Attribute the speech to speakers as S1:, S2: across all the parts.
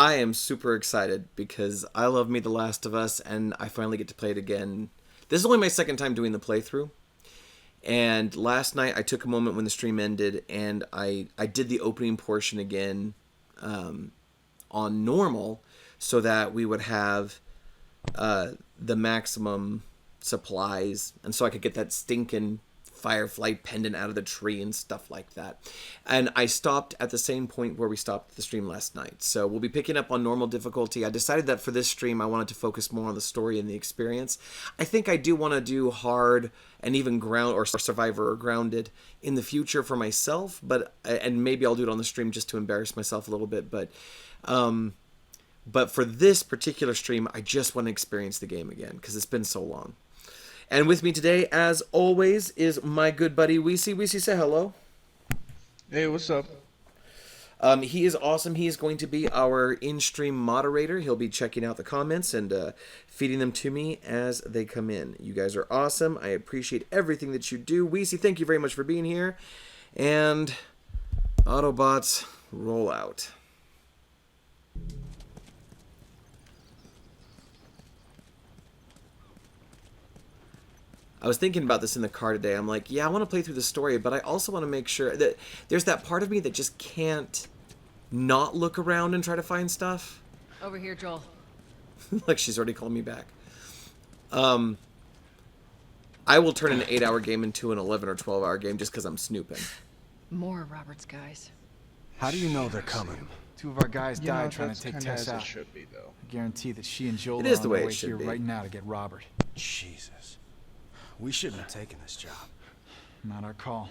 S1: I am super excited because I love Me the Last of Us, and I finally get to play it again. This is only my second time doing the playthrough. And last night I took a moment when the stream ended, and I did the opening portion again on normal so that we would have the maximum supplies, and so I could get that stinking firefly pendant out of the tree and stuff like that. And I stopped at the same point where we stopped the stream last night. So we'll be picking up on normal difficulty. I decided that for this stream I wanted to focus more on the story and the experience. I think I do want to do hard and even ground or survivor or grounded in the future for myself, but and maybe I'll do it on the stream just to embarrass myself a little bit, but for this particular stream I just want to experience the game again because it's been so long. And with me today, as always, is my good buddy Weesey. Weesey, say hello.
S2: Hey, what's up?
S1: He is awesome. He is going to be our in-stream moderator. He'll be checking out the comments and feeding them to me as they come in. You guys are awesome. I appreciate everything that you do. Weesey, thank you very much for being here. And Autobots, roll out. I was thinking about this in the car today. I'm like, yeah, I want to play through the story, but I also want to make sure that there's that part of me that just can't not look around and try to find stuff.
S3: Over here, Joel.
S1: Like she's already called me back. I will turn an 8-hour game into an 11 or 12-hour game just because I'm snooping.
S3: More Robert's guys.
S4: How do you know they're coming? Two of our guys died trying to take Tess out.
S2: Should be, though.
S4: I guarantee that she and Joel
S1: It
S4: are
S1: is
S4: on
S1: the
S4: their
S1: way
S4: way
S1: it should
S4: here
S1: be.
S4: right now to get Robert.
S5: Jesus. We shouldn't have taken this job.
S4: Not our call.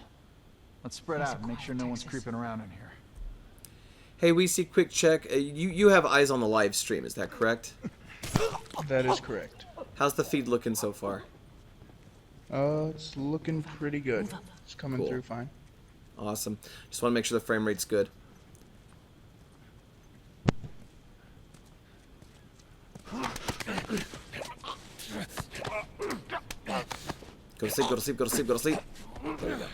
S4: Let's spread out and make sure no one's creeping around in here.
S1: Hey, we see quick check. You have eyes on the live stream, is that correct?
S2: That is correct.
S1: How's the feed looking so far?
S2: It's looking pretty good. It's coming
S1: Cool.
S2: through fine.
S1: Awesome. Just want to make sure the frame rate's good. Go to sleep, go to sleep, go to sleep, go to sleep. There we go.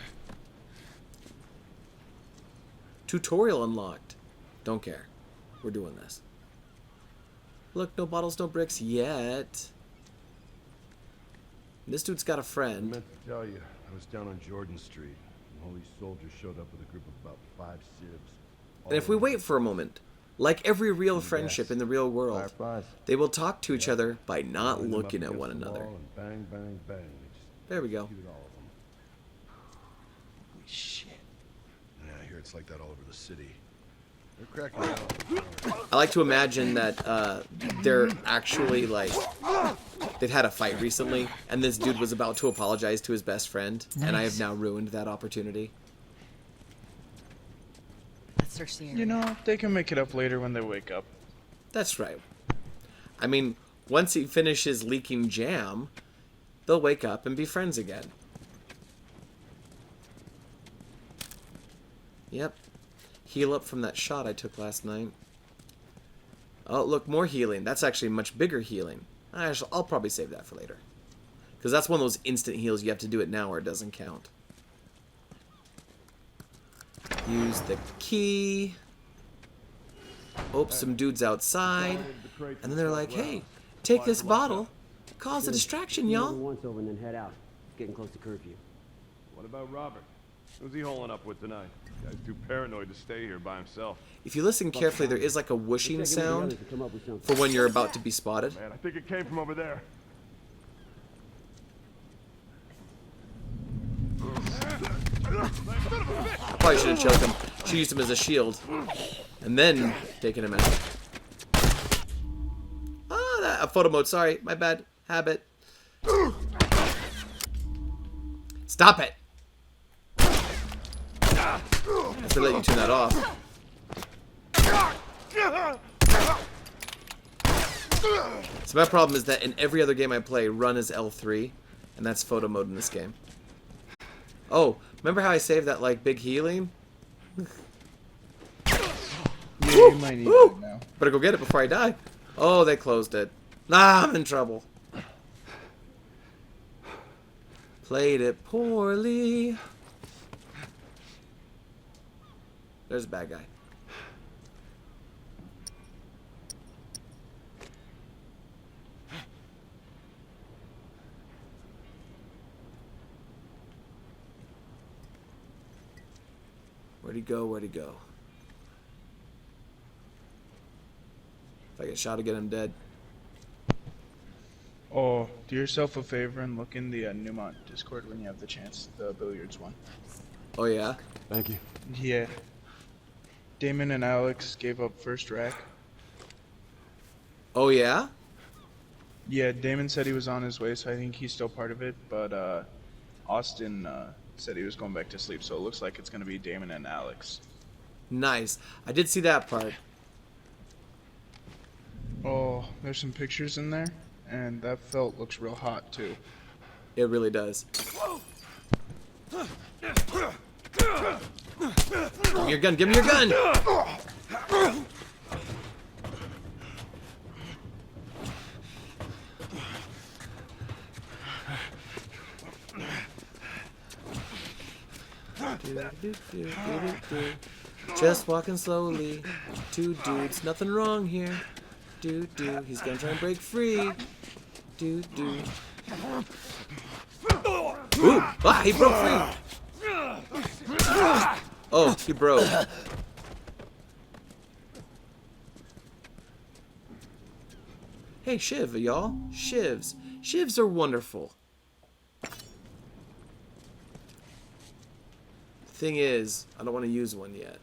S1: Tutorial unlocked. Don't care. We're doing this. Look, no bottles, no bricks yet. This dude's got a
S6: I
S1: friend.
S6: meant to tell you, I was down on Jordan Street. And Holy Soldier showed up with a group of about 5 civs.
S1: And if we wait for a moment, like every real friendship in the real world,
S6: Fireflies.
S1: they will talk to each other by not
S6: Lined them up
S1: looking at
S6: against
S1: one
S6: the
S1: another.
S6: wall and bang, bang, bang. They just
S1: There we go.
S6: executed all of them.
S5: Holy shit.
S6: Yeah, I hear it's like that all over the city. They're cracking down.
S1: I like to imagine that they're actually like they've had a fight recently, and this dude was about to apologize to his best friend, and I have now ruined that opportunity.
S3: Let's search the area.
S2: You know, they can make it up later when they wake up.
S1: That's right. I mean, once he finishes leaking jam, they'll wake up and be friends again. Yep. Heal up from that shot I took last night. Oh, look, more healing. That's actually much bigger healing. I'll probably save that for later. Because that's one of those instant heals. You have to do it now or it doesn't count. Use the key. Oh, some dudes outside. And then they're like, hey, take this bottle. Cause a distraction, y'all.
S7: Once over and then head out. It's getting close to curfew.
S8: What about Robert? Who's he holing up with tonight? Guy's too paranoid to stay here by himself.
S1: If you listen carefully, there is like a whooshing
S7: Looks like
S1: sound
S7: the others have come up with something.
S1: for when you're about to be spotted.
S8: Man, I think it came from over there.
S1: Probably should have choked him. She used him as a shield. And then taken him out. Ah, a photo mode. Sorry, my bad. Habit. Stop it. I have to let you turn that off. So my problem is that in every other game I play, run is L3, and that's photo mode in this game. Oh, remember how I saved that like big healing?
S2: Yeah, you might need it now.
S1: Better go get it before I die. Oh, they closed it. Nah, I'm in trouble. Played it poorly. There's a bad guy. Where'd he go? Where'd he go? If I get shot again, I'm dead.
S2: Oh, do yourself a favor and look in the Newmont Discord when you have the chance, the billiards one.
S1: Oh, yeah?
S6: Thank you.
S2: Yeah. Damon and Alex gave up first rack.
S1: Oh, yeah?
S2: Yeah, Damon said he was on his way, so I think he's still part of it, but Austin said he was going back to sleep, so it looks like it's going to be Damon and Alex.
S1: Nice. I did see that part.
S2: Oh, there's some pictures in there, and that felt looks real hot, too.
S1: It really does. Give me your gun. Give me your gun. Just walking slowly. Two dudes. Nothing wrong here. He's gonna try and break free. Ooh. Ah, he broke free. Oh, he broke. Hey, Shiv, y'all. Shivs. Shivs are wonderful. Thing is, I don't want to use one yet.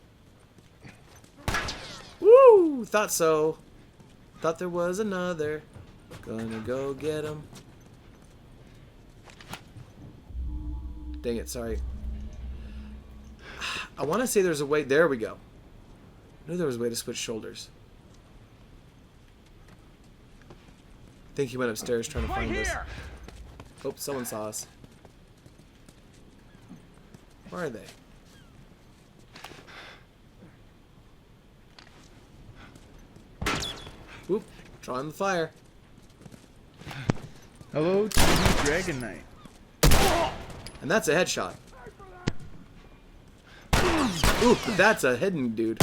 S1: Woo! Thought so. Thought there was another. Gonna go get him. Dang it, sorry. I want to say there's a way. There we go. I knew there was a way to switch shoulders. I think he went upstairs trying to find us. Oh, someone saw us. Where are they? Whoop. Drawing the fire.
S2: Hello, TV Dragon Knight.
S1: And that's a headshot. Ooh, that's a hidden dude.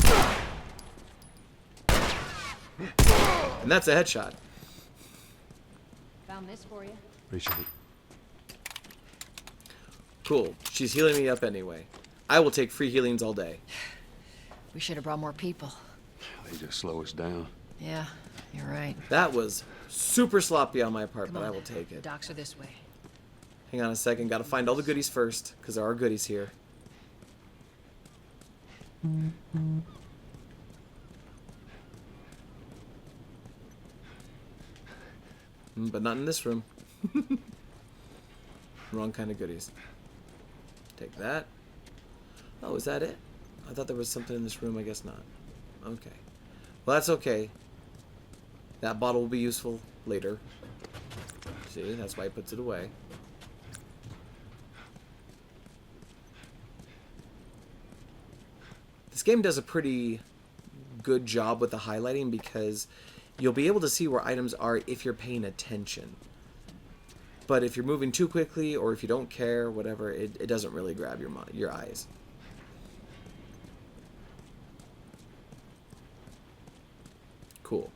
S1: And that's a headshot.
S3: Found this for you.
S6: Appreciate it.
S1: Cool. She's healing me up anyway. I will take free healings all day.
S3: We should have brought more people.
S6: They just slow us down.
S3: Yeah, you're right.
S1: That was super sloppy on my part,
S3: Come
S1: but
S3: on.
S1: I will take
S3: The
S1: it.
S3: docks are this way.
S1: Hang on a second. Gotta find all the goodies first, because there are goodies here. But not in this room. Wrong kind of goodies. Take that. Oh, is that it? I thought there was something in this room. I guess not. Okay. Well, that's okay. That bottle will be useful later. See, that's why he puts it away. This game does a pretty good job with the highlighting because you'll be able to see where items are if you're paying attention. But if you're moving too quickly or if you don't care, whatever, it doesn't really grab your eyes. Cool.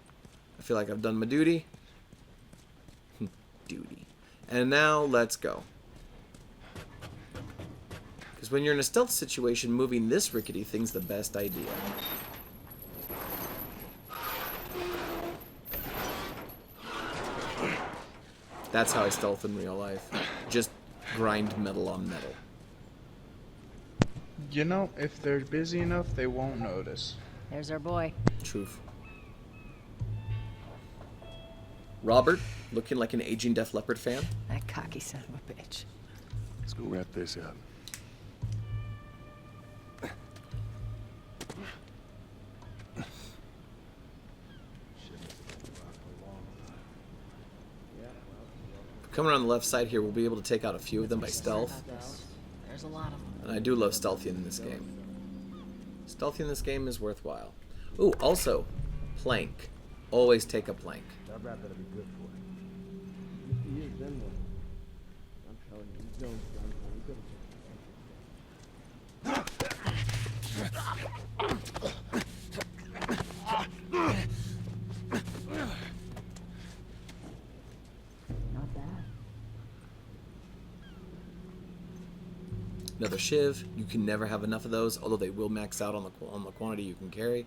S1: I feel like I've done my duty. Duty. And now let's go. Because when you're in a stealth situation, moving this rickety thing's the best idea. That's how I stealth in real life. Just grind metal on metal.
S2: You know, if they're busy enough, they won't notice.
S3: There's our boy.
S1: Truth. Robert, looking like an aging Def Leppard fan.
S3: That cocky son of a bitch.
S6: Let's go wrap this up.
S1: Coming around the left side here, we'll be able to take out a few of them by stealth.
S3: There's a lot of them.
S1: And I do love stealthy in this game. Stealthy in this game is worthwhile. Ooh, also, plank. Always take a plank.
S7: That wrap that'll be good for it. You use them one. I'm telling you, these zones down there, we could've
S1: another shiv. You can never have enough of those, although they will max out on the quantity you can carry.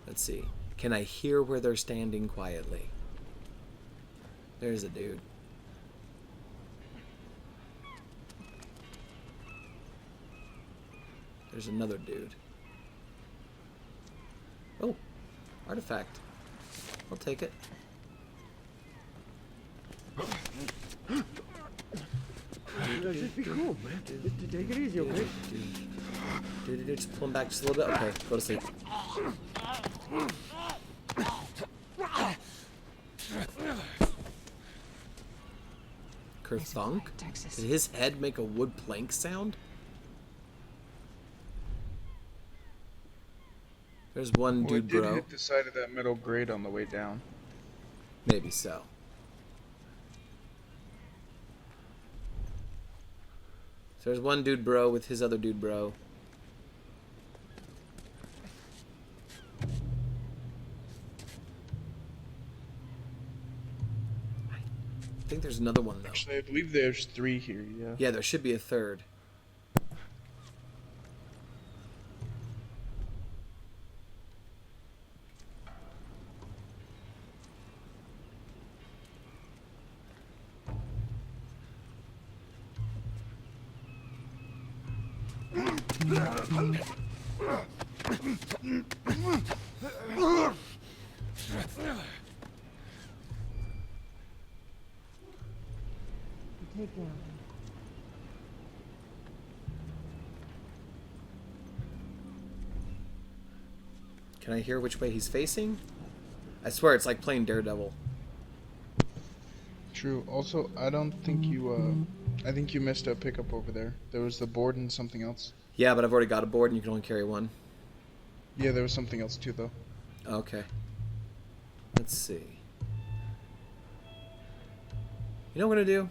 S1: Let's see. Can I hear where they're standing quietly? There's a dude. There's another dude. Oh, artifact. I'll take it.
S7: That'd just be cool, man. Just take it easy, okay?
S1: Just pull him back just a little bit. Okay, go to sleep. Kerthunk?
S3: Texas.
S1: Did his head make a wood plank sound? There's one
S2: Well, it
S1: dude,
S2: did
S1: bro.
S2: hit the side of that metal grate on the way down.
S1: Maybe so. So there's one dude, bro, with his other dude, bro. I think there's another one, though.
S2: Actually, I believe there's 3 here, yeah.
S1: Yeah, there should be a third.
S7: Take down.
S1: Can I hear which way he's facing? I swear it's like playing Daredevil.
S2: True. Also, I don't think you, I think you missed a pickup over there. There was the board and something else.
S1: Yeah, but I've already got a board and you can only carry one.
S2: Yeah, there was something else too, though.
S1: Okay. Let's see. You know what I'm gonna do?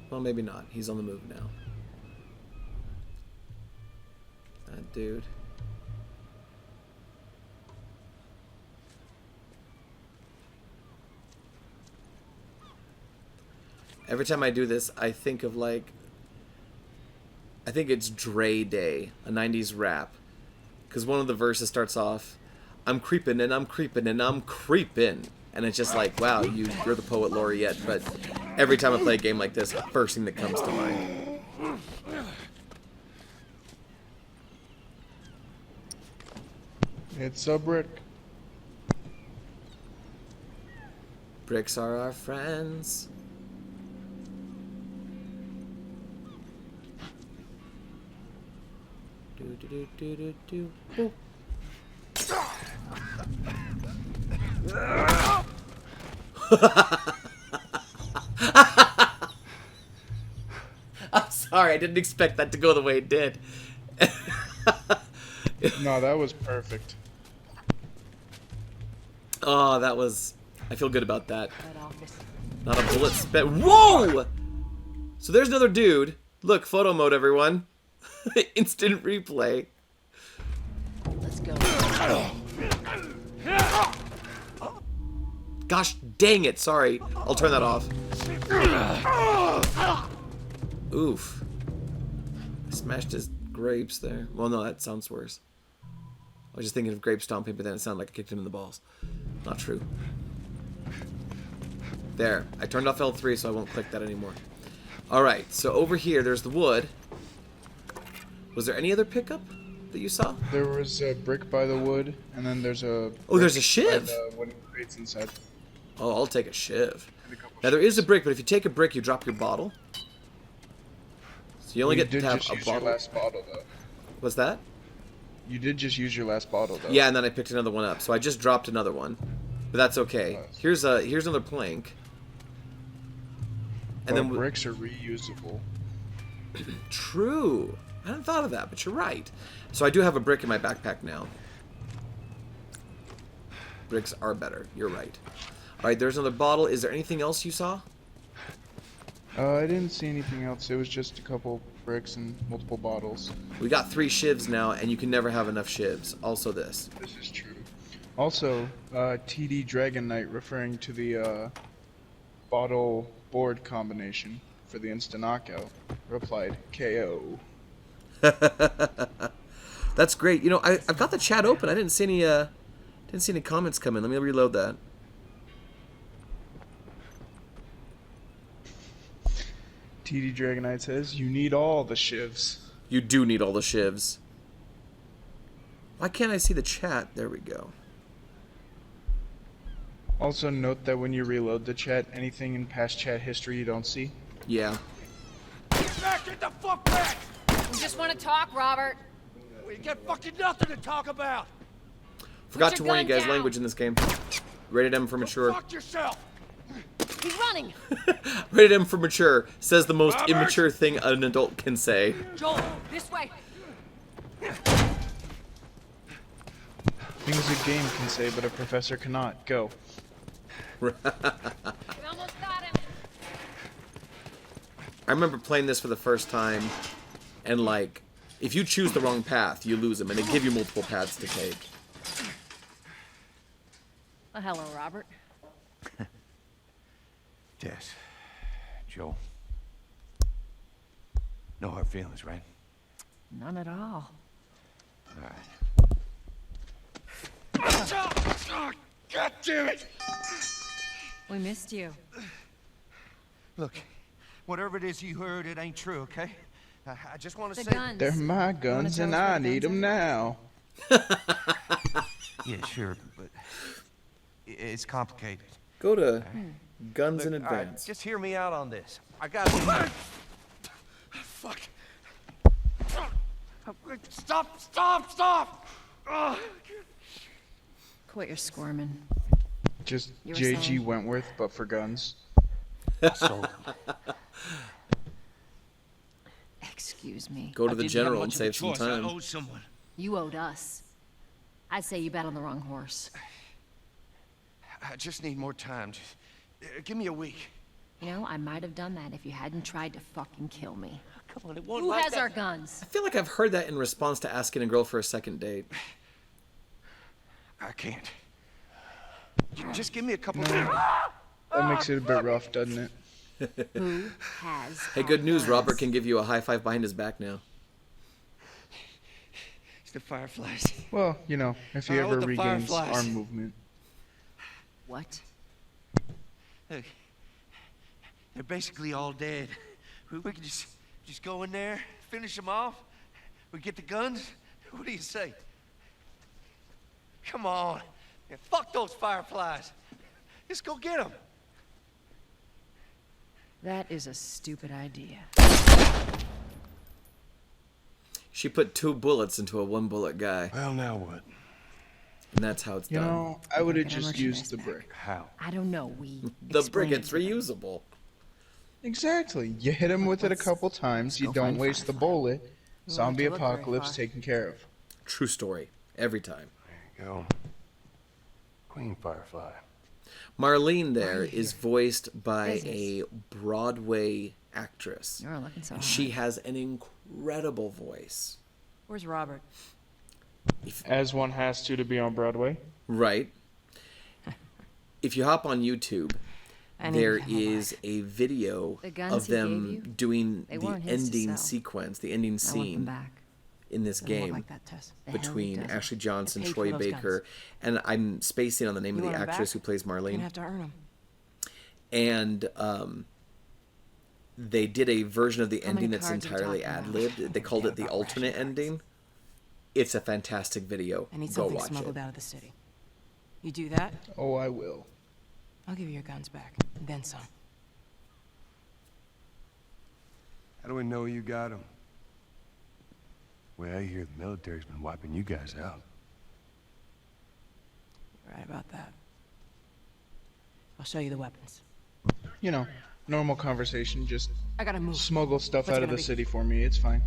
S1: Well, maybe not. He's on the move now. That dude. Every time I do this, I think of like... I think it's Dre Day, a 90s rap. Because one of the verses starts off, I'm creeping and I'm creeping and I'm creeping. And it's just like, wow, you're the poet laureate. But every time I play a game like this, the first thing that comes to mind.
S2: It's a brick.
S1: Bricks are our friends. Do do do do do do. Ooh. I'm sorry, I didn't expect that to go the way it did.
S2: No, that was perfect.
S1: Oh, that was... I feel good about that.
S3: Right off this.
S1: Not a bullet spent. Whoa! So there's another dude. Look, photo mode, everyone. Instant replay.
S3: Let's go.
S1: Gosh dang it, sorry. I'll turn that off. Oof. I smashed his grapes there. Well, no, that sounds worse. I was just thinking of grape stomping, but then it sounded like I kicked him in the balls. Not true. There. I turned off L3, so I won't click that anymore. Alright, so over here, there's the wood. Was there any other pickup that you saw?
S2: There was a brick by the wood, and then there's a...
S1: Oh, there's a
S2: brick
S1: shiv!
S2: by the wooden crates inside.
S1: Oh, I'll take a shiv.
S2: And a couple
S1: Now, there is a
S2: shivs.
S1: brick, but if you take a brick, you drop your bottle. So you only
S2: You
S1: get
S2: did
S1: to have
S2: just
S1: a
S2: use your
S1: bottle.
S2: last bottle, though.
S1: What's that?
S2: You did just use your last bottle, though.
S1: Yeah, and then I picked another one up. So I just dropped another one. But that's okay.
S2: Nice.
S1: Here's another plank. And
S2: Well,
S1: then
S2: bricks are reusable.
S1: True. I hadn't thought of that, but you're right. So I do have a brick in my backpack now. Bricks are better. You're right. All right, there's another bottle. Is there anything else you saw?
S2: I didn't see anything else. It was just a couple bricks and multiple bottles.
S1: We got 3 shivs now, and you can never have enough shivs. Also this.
S2: This is true. Also, TD Dragon Knight, referring to the bottle board combination for the instant knockout, replied KO.
S1: That's great. You know, I've got the chat open. I didn't see any comments come in. Let me reload that.
S2: TD Dragonite says, you need all the shivs.
S1: You do need all the shivs. Why can't I see the chat? There we go.
S2: Also note that when you reload the chat, anything in past chat history you don't see.
S1: Yeah.
S5: Back, get the fuck back!
S3: We just want to talk, Robert.
S5: We got fucking nothing to talk about!
S1: Forgot
S3: Put
S1: to
S3: your
S1: warn you
S3: gun
S1: guys,
S3: down.
S1: language in this game. Rated M for mature.
S5: Fuck yourself!
S3: He's running.
S1: Rated M for mature. Says the most
S8: Robert!
S1: immature thing an adult can say.
S3: Joel, this way.
S2: Things a game can say, but a professor cannot. Go.
S3: We almost got him.
S1: I remember playing this for the first time, and like, if you choose the wrong path, you lose them, and they give you multiple paths to take.
S3: Well, hello, Robert.
S9: Tess, Joel. No hard feelings, right?
S3: None at all.
S9: All right.
S5: God damn it!
S3: We missed you.
S9: Look, whatever it is you heard, it ain't true, okay? I just want to
S3: The
S9: say...
S3: guns.
S2: They're my
S3: You wanna
S2: guns
S3: tell
S2: and
S3: us where
S2: I
S3: the
S2: need
S3: guns
S2: them
S3: are?
S2: now.
S9: Yeah, sure, but... It's complicated.
S1: Go to Guns in
S9: Look, all right,
S1: Advance.
S9: just hear me out on this. I got... Fuck. Stop!
S3: Quit your squirming.
S2: Just
S3: You were
S2: JG
S3: saying?
S2: Wentworth, but for guns.
S9: So,
S3: Excuse me.
S1: Go to the general and save some time.
S9: I owed someone.
S3: You owed us. I'd say you bet on the wrong horse.
S9: I just need more time. Just, give me a week.
S3: You know, I might have done that if you hadn't tried to fucking kill me.
S9: Come on, it won't
S3: Who
S9: like
S3: has
S9: that.
S3: our guns?
S1: I feel like I've heard that in response to asking a girl for a second date.
S9: I can't. Just give me a couple
S2: That makes it a bit rough, doesn't it?
S3: Who has
S1: Hey,
S3: our
S1: good news.
S3: guns?
S1: Robert can give you a high five behind his back now.
S9: It's the Fireflies.
S2: Well, you know, if he
S9: I owe
S2: ever
S9: the
S2: regains
S9: Fireflies.
S2: arm movement.
S3: What?
S9: Look, they're basically all dead. We can just go in there, finish them off. We get the guns. What do you say? Come on. Yeah, fuck those Fireflies. Just go get them.
S3: That is a stupid idea.
S1: She put 2 bullets into a 1-bullet guy,
S8: Well, now what?
S1: and that's how it's
S2: You
S1: done.
S2: know, I would have
S3: Get our
S2: just used the
S3: merchandise
S2: brick.
S8: How?
S3: I don't know. We
S1: The
S3: explained
S1: brick, it's
S3: it to them.
S1: reusable.
S2: Exactly. You hit him with it a couple times, you
S3: go
S2: don't
S3: find
S2: waste the
S3: Firefly.
S2: bullet.
S3: You
S2: Zombie
S3: won't have to look very
S2: apocalypse
S3: far.
S2: taken care of.
S1: True story. Every time.
S8: There you go. Queen Firefly.
S1: Marlene there is voiced by
S3: Business.
S1: a Broadway actress.
S3: You're looking so
S1: And
S3: hot.
S1: she has an incredible voice.
S3: Where's Robert?
S2: As one has to be on Broadway.
S1: Right. If you hop on YouTube,
S3: I need
S1: there
S3: to come
S1: is a video
S3: The guns
S1: of
S3: he gave
S1: them
S3: you,
S1: doing
S3: they
S1: the
S3: weren't his to
S1: ending
S3: sell.
S1: sequence, the ending
S3: I want them
S1: scene
S3: back.
S1: in this
S3: Doesn't look
S1: game
S3: like that, Tess. The hell he
S1: between
S3: doesn't.
S1: Ashley Johnson,
S3: I paid
S1: Troy
S3: for those
S1: Baker,
S3: guns.
S1: and I'm spacing on the name
S3: You
S1: of the
S3: want 'em
S1: actress
S3: back?
S1: who plays
S3: You're
S1: Marlene.
S3: gonna have to earn them.
S1: And they did a version of the
S3: How many
S1: ending that's
S3: cards are you
S1: entirely
S3: talking about?
S1: ad-libbed. They called
S3: Forget
S1: it the
S3: about
S1: alternate
S3: ration cards.
S1: ending. It's a fantastic video.
S10: I need
S1: Go
S10: something
S1: watch
S10: smuggled
S1: it.
S10: out of the city. You do that,
S2: Oh, I will.
S10: I'll give you your guns back, and then some.
S8: How do we know you got them? Well, I hear the military's been wiping you guys out.
S10: You're right about that. I'll show you the weapons.
S2: You know, normal conversation. Just
S10: I gotta move.
S2: smuggle stuff
S10: What's it
S2: out of
S10: gonna
S2: the
S10: be?
S2: city for me. It's fine.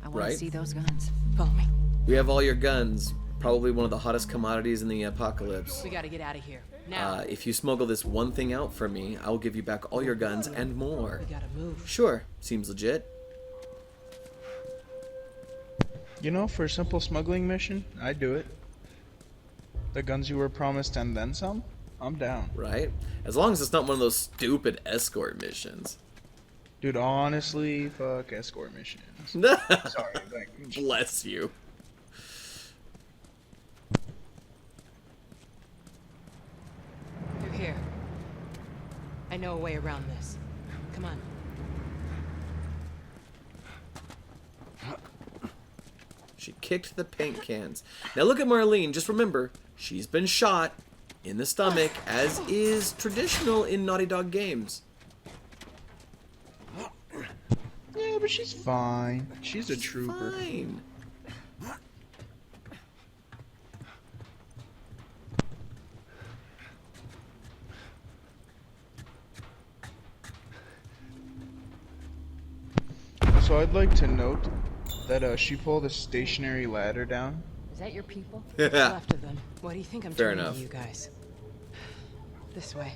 S3: I want
S1: Right.
S3: to see those guns.
S10: Follow me.
S1: We have all your guns. Probably one of the hottest commodities in the apocalypse.
S10: We gotta get out of here. Now.
S1: If you smuggle this one thing out for me, I'll give you back all your guns and more.
S10: We gotta move.
S1: Sure, seems legit.
S2: You know, for a simple smuggling mission, I'd do it. The guns you were promised and then some? I'm down.
S1: Right? As long as it's not one of those stupid escort missions.
S2: Dude, honestly, fuck escort missions. Sorry, language.
S1: Bless you.
S10: They're here. I know a way around this. Come on.
S1: She kicked the paint cans. Now look at Marlene. Just remember, she's been shot in the stomach, as is traditional in Naughty Dog games.
S2: Yeah, but she's fine. She's a trooper.
S1: Fine.
S2: So I'd like to note that she pulled a stationary ladder down.
S3: Is that your people?
S10: What's left of them. What do you think I'm
S1: Fair
S10: doing
S1: enough.
S10: to you guys? This way.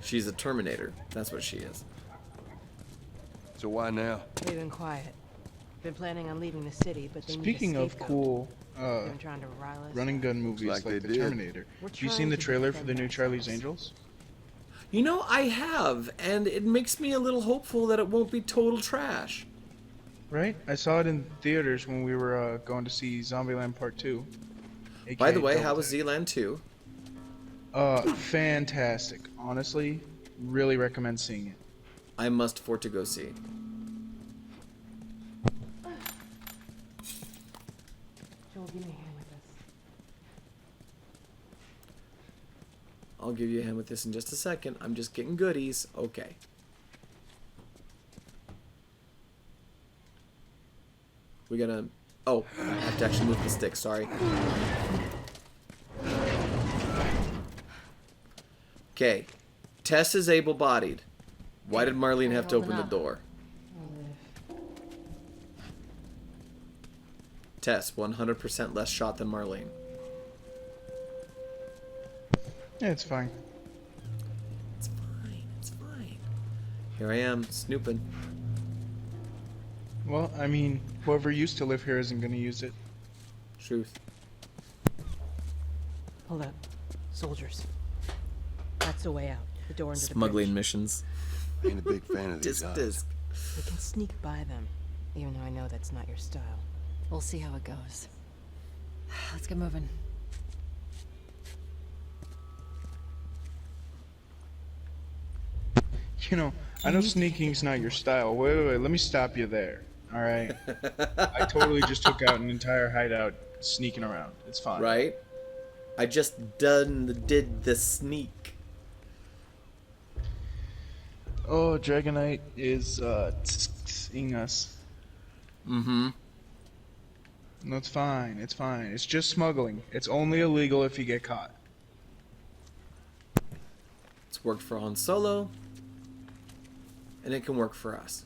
S1: She's a Terminator. That's what she is.
S8: So why now?
S10: They've been quiet. Been planning on leaving the city, but they
S2: Speaking
S10: need a
S2: of
S10: scapegoat.
S2: cool
S10: They've been trying to rile us.
S2: running gun movies
S8: like
S2: like
S8: they
S2: The
S8: did.
S2: Terminator,
S10: We're
S2: have you
S10: trying
S2: seen the
S10: to
S2: trailer for
S10: defend
S2: the new Charlie's
S10: ourselves.
S2: Angels?
S1: You know, I have, and it makes me a little hopeful that it won't be total trash.
S2: Right? I saw it in theaters when we were going to see Zombieland Part 2.
S1: By
S2: aka
S1: the way,
S2: Double
S1: how was
S2: Tap.
S1: Zealand 2?
S2: Fantastic. Honestly, really recommend seeing it.
S1: I must for to go see.
S10: Joel, give me a hand with this.
S1: I'll give you a hand with this in just a second. I'm just getting goodies. Okay. We gotta... Oh, I have to actually move the stick. Sorry. Okay. Tess is able-bodied. Why did Marlene have to open the door? Tess, 100% less shot than Marlene.
S2: Yeah, it's fine.
S1: It's fine. It's fine. Here I am, snooping.
S2: Well, I mean, whoever used to live here isn't going to use it.
S1: Truth.
S10: Hold up. Soldiers. That's the way out. The door into the
S1: Smuggling
S10: bridge.
S1: missions.
S8: Ain't a big fan of these
S1: Disc,
S8: odds.
S1: disc.
S10: We can sneak by them, even though I know that's not your style.
S3: We'll see how it goes. Let's get moving.
S2: You know, I know sneaking's not your style. Wait, let me stop you there. All right? I totally just took out an entire hideout sneaking around. It's fine.
S1: Right? I just did the sneak.
S2: Oh, Dragonite is seeing us.
S1: Mm-hmm.
S2: No, it's fine. It's fine. It's just smuggling. It's only illegal if you get caught.
S1: It's worked for Han Solo. And it can work for us.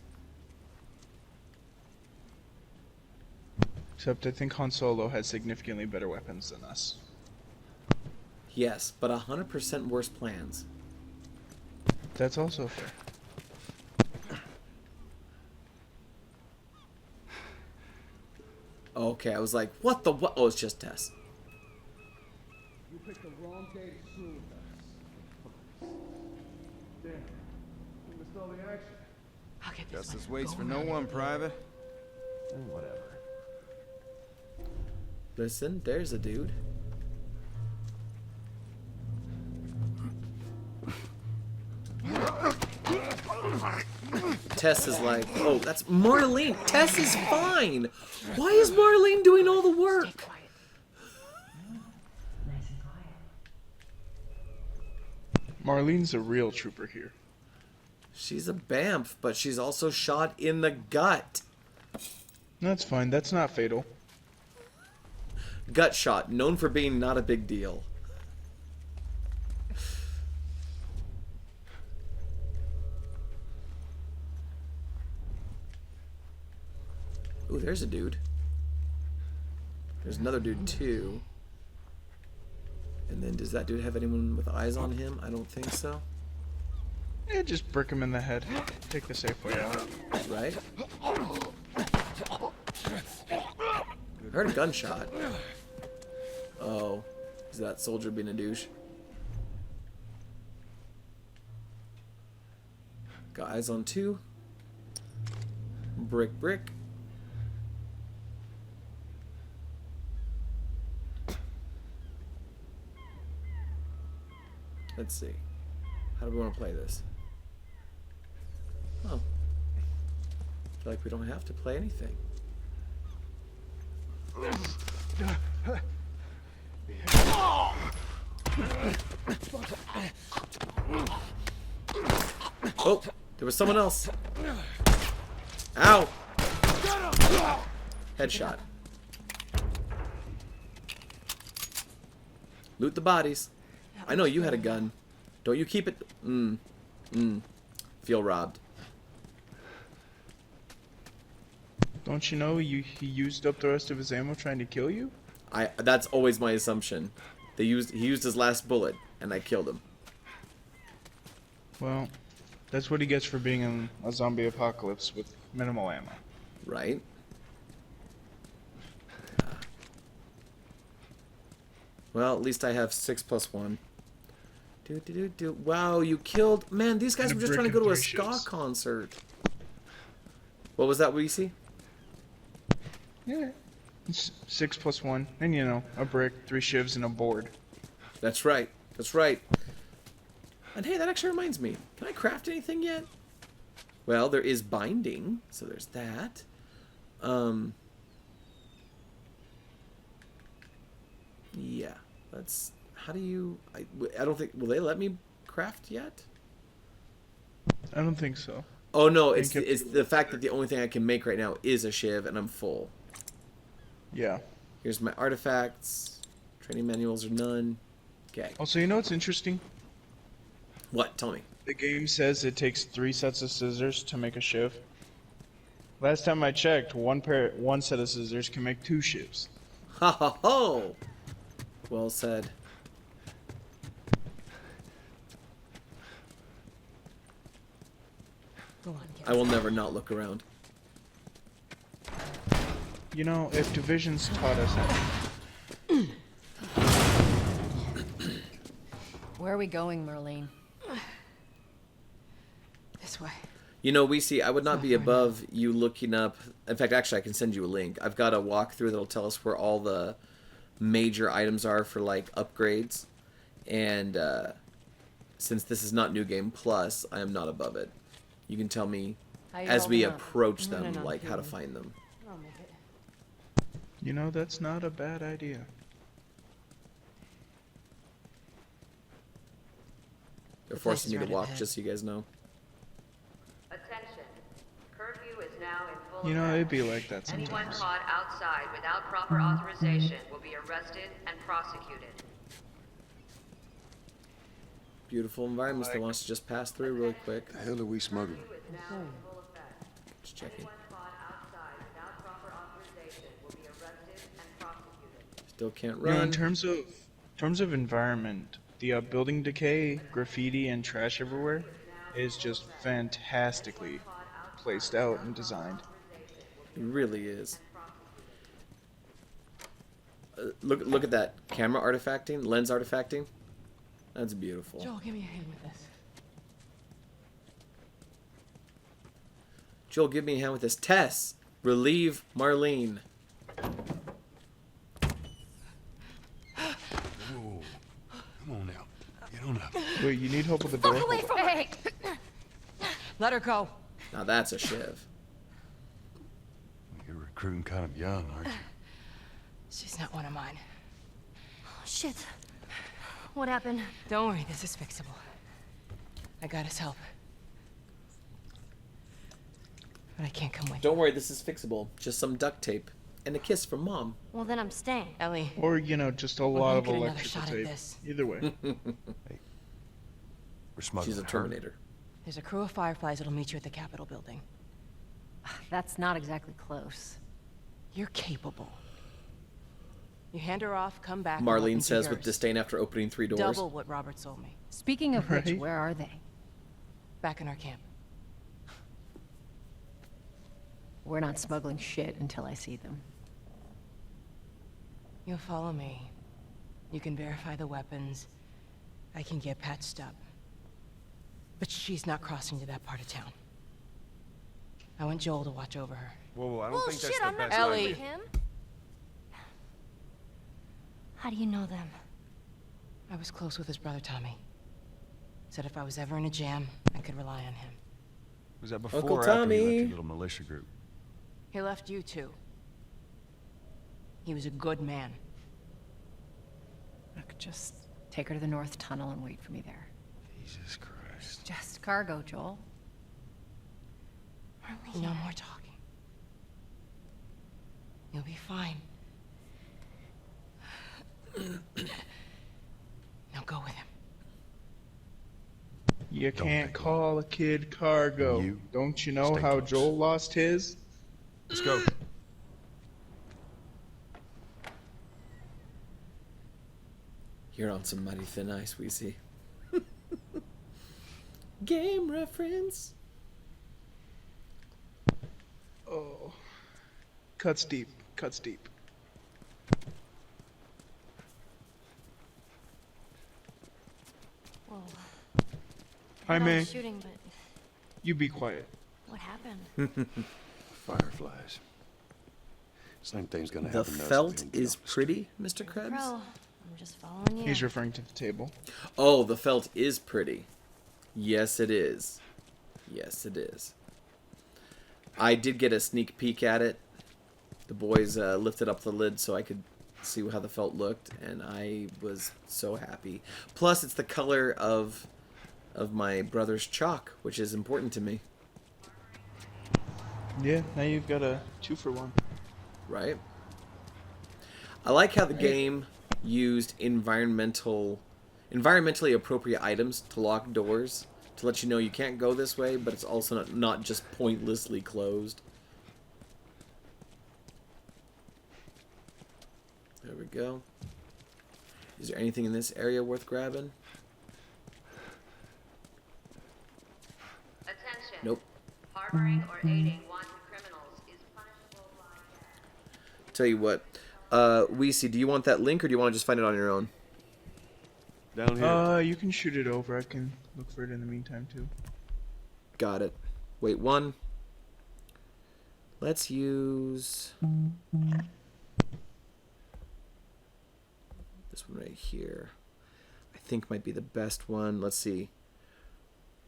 S2: Except I think Han Solo has significantly better weapons than us.
S1: Yes, but 100% worse plans.
S2: That's also fair.
S1: Okay, I was like, what the what? Oh, it's just Tess.
S7: You picked the wrong day to screw with us.
S6: Damn. We missed all the action.
S10: I'll get this
S5: Justice
S10: one.
S5: waits
S10: Go
S5: for no
S10: around.
S5: one, Private.
S6: Whatever.
S1: Listen, there's a dude. Tess is like, oh, that's Marlene. Tess is fine. Why is Marlene doing all the work?
S2: Marlene's a real trooper here.
S1: She's a bamf, but she's also shot in the gut.
S2: That's fine. That's not fatal.
S1: Gut shot, known for being not a big deal. Ooh, there's a dude. There's another dude too. And then does that dude have anyone with eyes on him? I don't think so.
S2: Yeah, just brick him in the head. Take the safe way out.
S1: Right? I heard a gunshot. Oh. Is that soldier being a douche? Eyes on 2. Brick, brick. Let's see. How do we want to play this? Oh. I feel like we don't have to play anything. Oh, there was someone else. Ow! Headshot. Loot the bodies. I know you had a gun. Don't you keep it. Feel robbed.
S2: Don't you know he used up the rest of his ammo trying to kill you?
S1: That's always my assumption. He used his last bullet, and I killed him.
S2: Well, that's what he gets for being in a zombie apocalypse with minimal ammo.
S1: Right? Well, at least I have 6 plus 1. Wow, you killed... Man, these guys were just trying to go to a ska concert. What was that we see?
S2: Yeah. It's 6 plus 1. And, you know, a brick, 3 shivs, and a board.
S1: That's right. That's right. And hey, that actually reminds me. Can I craft anything yet? Well, there is binding, so there's that. Yeah. Let's... How do you... I don't think... Will they let me craft yet?
S2: I don't think so.
S1: Oh, no. It's the fact that the only thing I can make right now is a shiv, and I'm full.
S2: Yeah.
S1: Here's my artifacts. Training manuals are none. Okay.
S2: Also, you know what's interesting?
S1: What? Tell me.
S2: The game says it takes 3 sets of scissors to make a shiv. Last time I checked, one set of scissors can make 2 shivs.
S1: Ha ha ho! Well said.
S10: Go on, kid.
S1: I will never not look around.
S2: You know, if Division's taught us anything,
S3: Where are we going, Marlene?
S10: This way.
S1: You know, we see. I would not be above you looking up. In fact, actually, I can send you a link. I've got a walkthrough that'll tell us where all the major items are for like upgrades, and since this is not New Game Plus, I am not above it. You can tell me
S3: How you
S1: as we
S3: holding up?
S1: approach
S10: No,
S1: them,
S10: no,
S1: like how to
S10: here.
S1: find them.
S10: I'll make it.
S2: you know, that's not a bad idea.
S1: They're
S10: The place
S1: forcing
S10: is
S1: me to
S10: right
S1: walk,
S10: ahead.
S1: just so you guys know.
S11: Attention. Curfew is now in full
S2: You know,
S11: effect.
S2: it'd be like that
S11: Anyone
S2: sometimes.
S11: caught outside without proper authorization will be arrested and prosecuted.
S1: Beautiful environments that wants to just pass through really quick.
S6: The hell are we smuggling?
S11: Curfew is now in full effect.
S1: Just checking.
S11: Anyone caught outside without proper authorization will be arrested and prosecuted.
S1: Still can't
S2: You know, in
S1: run.
S2: terms of environment, the building decay, graffiti, and trash everywhere is just fantastically placed out and designed.
S1: It really is. Look at that camera artifacting, lens artifacting. That's beautiful.
S10: Joel, give me a hand with this.
S1: Joel, give me a hand with this. Tess, relieve Marlene.
S6: Whoa. Come on now. Get on up.
S2: Wait, you need help with the door?
S3: Away from me!
S10: Let her go.
S1: Now that's a shiv.
S6: You're recruiting kind of young, aren't you?
S10: She's not one of mine.
S3: Shit. What happened?
S10: Don't worry, this is fixable. I got his help. But I can't come with you.
S1: Don't worry, this is fixable. Just some duct tape and a kiss from Mom.
S3: Well, then I'm staying.
S10: Ellie,
S2: Or, you know, just a
S10: We're
S2: lot
S10: gonna
S2: of
S10: get another
S2: electrical
S10: shot at
S2: tape.
S10: this.
S2: Either way.
S6: We're smuggling
S1: She's a
S6: her.
S1: Terminator.
S10: there's a crew of Fireflies that'll meet you at the Capitol building.
S3: That's not exactly close.
S10: You're capable. You hand her off, come back. and
S1: Marlene
S10: weapons are
S1: says with
S10: yours.
S1: disdain after opening 3 doors.
S10: Double what Robert sold me.
S3: Speaking of which,
S2: Right.
S3: where are they?
S10: Back in our camp.
S3: We're not smuggling shit until I see them.
S10: You'll follow me. You can verify the weapons. I can get patched up. But she's not crossing to that part of town. I want Joel to watch over her.
S8: Whoa, I don't think that's
S3: Bullshit,
S8: the
S3: I'm not
S8: best
S10: Ellie.
S8: idea.
S3: with him. How do you know them?
S10: I was close with his brother Tommy. Said if I was ever in a jam, I could rely on him.
S8: Was that before
S1: Uncle
S8: or after you left
S1: Tommy.
S8: your little militia group?
S10: He left you too. He was a good man.
S3: Look, just take her to the North Tunnel and wait for me there.
S8: Jesus Christ.
S3: Just cargo, Joel.
S10: No more talking. You'll be fine. Now go with him.
S2: You
S8: Don't
S2: can't
S8: pick
S2: call a kid cargo.
S8: You
S2: Don't you know
S8: stay
S2: how
S8: close.
S2: Joel lost his?
S8: Let's go.
S1: You're on some mighty thin ice, we see. Game reference.
S2: Oh. Cuts deep. Cuts deep.
S3: Well,
S2: Hi, May.
S3: shooting, but
S2: You be quiet.
S3: what happened?
S6: Fireflies. Same thing's gonna
S1: The
S6: happen to us if we
S1: felt
S6: don't get
S1: is
S6: off the street.
S1: pretty, Mr. Krebs.
S3: Bro, I'm just following you.
S2: He's referring to the table.
S1: Oh, the felt is pretty. Yes, it is. Yes, it is. I did get a sneak peek at it. The boys lifted up the lid so I could see how the felt looked, and I was so happy. Plus, it's the color of my brother's chalk, which is important to me,
S2: Yeah, now you've got a 2-for-1.
S1: right? I like how the game used environmentally appropriate items to lock doors, to let you know you can't go this way, but it's also not just pointlessly closed. There we go. Is there anything in this area worth grabbing?
S11: Attention.
S1: Nope.
S11: Harboring or aiding wanted criminals is punishable by death.
S1: Tell you what, Weesey, do you want that link or do you want to just find it on your own?
S6: Down here.
S2: You can shoot it over. I can look for it in the meantime, too.
S1: Got it. Wait, one. Let's use this one right here. I think might be the best one. Let's see.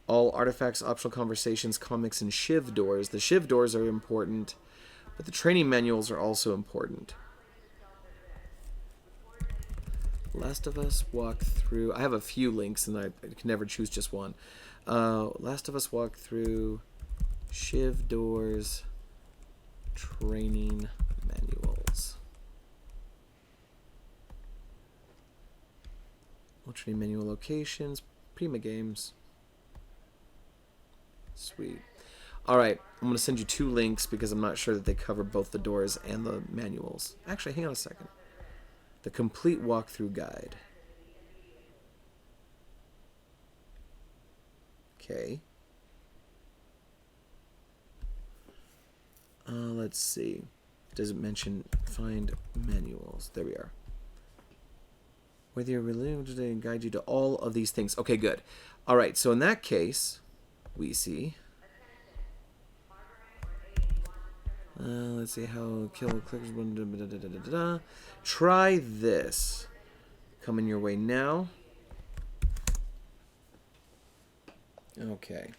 S1: All artifacts, optional conversations, comics, and shiv doors. The shiv doors are important, but the training manuals are also important. Last of Us walk through. I have a few links, and I can never choose just one. Last of Us walk through shiv doors, training manuals. All training manual locations, Prima Games. Sweet. Alright, I'm going to send you 2 links because I'm not sure that they cover both the doors and the manuals. Actually, hang on a second. The complete walkthrough guide. Okay. Let's see. Does it mention find manuals? There we are. Whether you're religion today and guide you to all of these things. Okay, good. All right, so in that case, we see. Let's see how kill clickers. Try this. Coming your way now. Okay.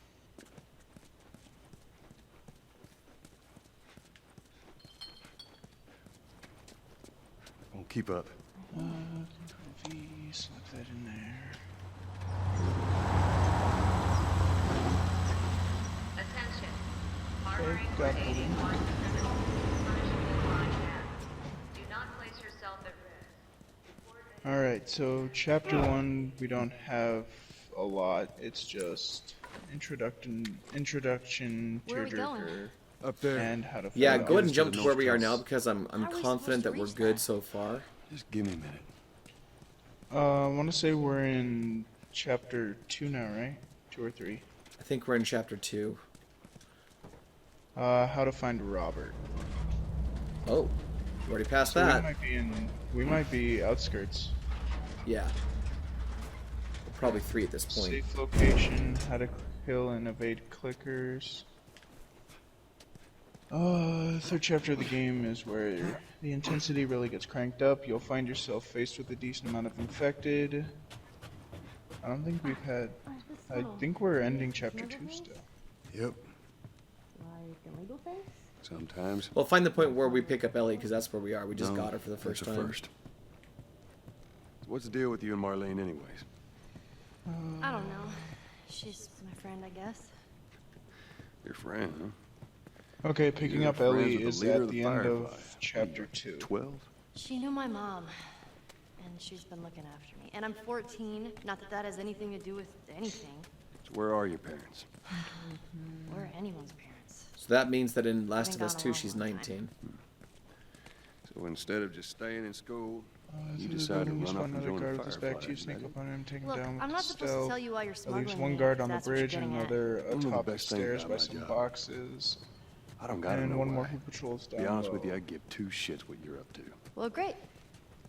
S6: Won't keep up.
S2: Control V, select that in there.
S11: Attention. Harboring or
S2: got the
S11: aiding
S2: link.
S11: wanted criminals is punishable by death. Do not place yourself at risk.
S2: Alright, so chapter 1, we don't have a lot. It's just introduction,
S3: Where are we going?
S2: tearjerker,
S8: Up there.
S2: and how to fight
S1: Yeah,
S2: off.
S1: go ahead and
S8: to
S1: jump
S8: the
S1: to where we are
S8: North
S1: now
S8: Coast.
S1: because I'm
S3: How are we
S1: confident
S3: supposed
S1: that
S3: to
S1: we're
S3: reach
S1: good
S3: that?
S1: so far.
S6: Just give me a minute.
S2: I want to say we're in chapter 2 now, right? 2 or 3.
S1: I think we're in chapter 2.
S2: How to find Robert.
S1: Oh, we already passed
S2: So
S1: that.
S2: we might be outskirts.
S1: Yeah. We're probably 3 at this point.
S2: Safe location, how to kill and evade clickers. Third chapter of the game is where the intensity really gets cranked up. You'll find yourself faced with a decent amount of infected. I don't think we've had... I think we're ending chapter 2 still.
S6: Yep.
S7: Like illegal things?
S6: Sometimes.
S1: Well, find the point where we pick up Ellie, because that's where we are. We just
S6: No,
S1: got her for the first
S6: that's a
S1: time.
S6: first. So what's the deal with you and Marlene anyways?
S12: I don't know. She's my friend, I guess.
S6: Your friend, huh?
S2: Okay, picking
S6: You're
S2: up
S6: friends
S2: Ellie
S6: with the
S2: is
S6: leader
S2: at
S6: of the
S2: the end
S6: Firefly.
S2: of chapter 2.
S6: 12?
S12: She knew my mom, and she's been looking after me. And I'm 14. Not that that has anything to do with anything.
S6: So where are your parents?
S12: Where are anyone's parents?
S1: So that means that in Last of
S12: Been
S1: Us
S12: gone a
S1: 2,
S12: long,
S1: she's
S12: long time.
S1: 19.
S6: So instead of just staying in school, you
S2: Through the
S6: decided to
S2: building, you
S6: run
S2: spot
S6: off and
S2: another
S6: join
S2: guard
S6: the
S2: with his back to you,
S6: Fireflies,
S2: sneak
S6: didn't
S2: up on him, take him
S12: Look,
S2: down with
S12: I'm not supposed to
S2: stealth.
S12: tell you why you're
S2: That
S12: smuggling
S2: leaves one
S12: me,
S2: guard
S12: if
S2: on the
S12: that's what you're
S2: bridge and
S12: getting at.
S2: another
S6: One of the
S2: atop the
S6: best things
S2: stairs
S6: about
S2: by
S6: my
S2: some
S6: job.
S2: boxes.
S6: I don't gotta
S2: And
S6: know
S2: one
S6: why.
S2: more who patrols
S6: To
S2: down
S6: be honest with
S2: low.
S6: you, I give two shits what you're up to.
S12: Well, great.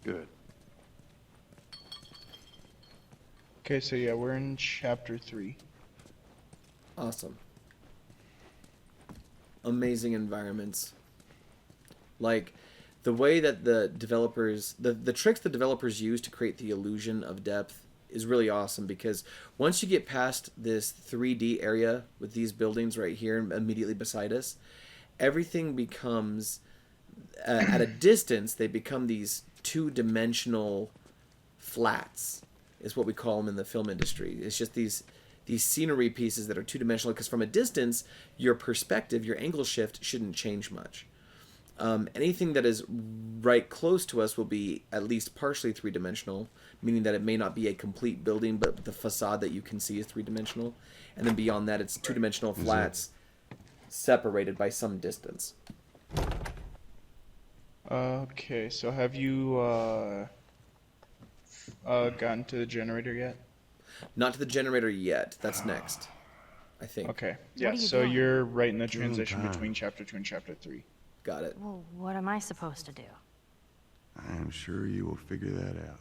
S6: Good.
S2: Okay, so yeah, we're in chapter 3.
S1: Awesome. Amazing environments. Like, the way that the developers... The tricks the developers use to create the illusion of depth is really awesome, because once you get past this 3D area with these buildings right here immediately beside us, everything becomes... at a distance, they become these two-dimensional flats, is what we call them in the film industry. It's just these scenery pieces that are two-dimensional, because from a distance, your perspective, your angle shift shouldn't change much. Anything that is right close to us will be at least partially three-dimensional, meaning that it may not be a complete building, but the facade that you can see is three-dimensional. And then beyond that, it's two-dimensional flats separated by some distance.
S2: Okay, so have you gotten to the generator yet?
S1: Not to the generator yet. That's next, I think.
S2: Okay, yeah,
S12: are you
S2: so
S12: doing?
S2: you're right in the
S6: Killing
S2: transition
S6: time.
S2: between chapter 2 and chapter 3.
S1: Got it.
S12: Well, what am I supposed to do?
S6: I am sure you will figure that out.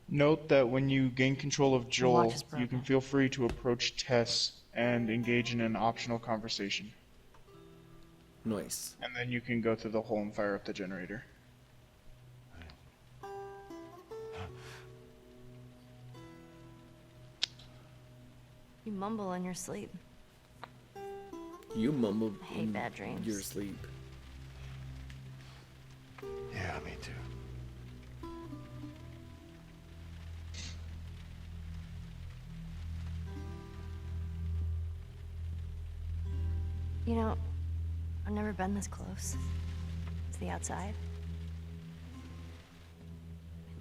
S2: Note that when you gain control of Joel,
S12: watch is
S2: you
S12: broken.
S2: can feel free to approach Tess and engage in an optional conversation.
S1: Nice.
S2: And then you can go through the hole and fire up the generator.
S12: You mumble in your sleep.
S1: You mumble
S12: I hate
S1: in
S12: bad dreams.
S1: your sleep.
S6: Yeah, me too.
S12: You know, I've never been this close to the outside.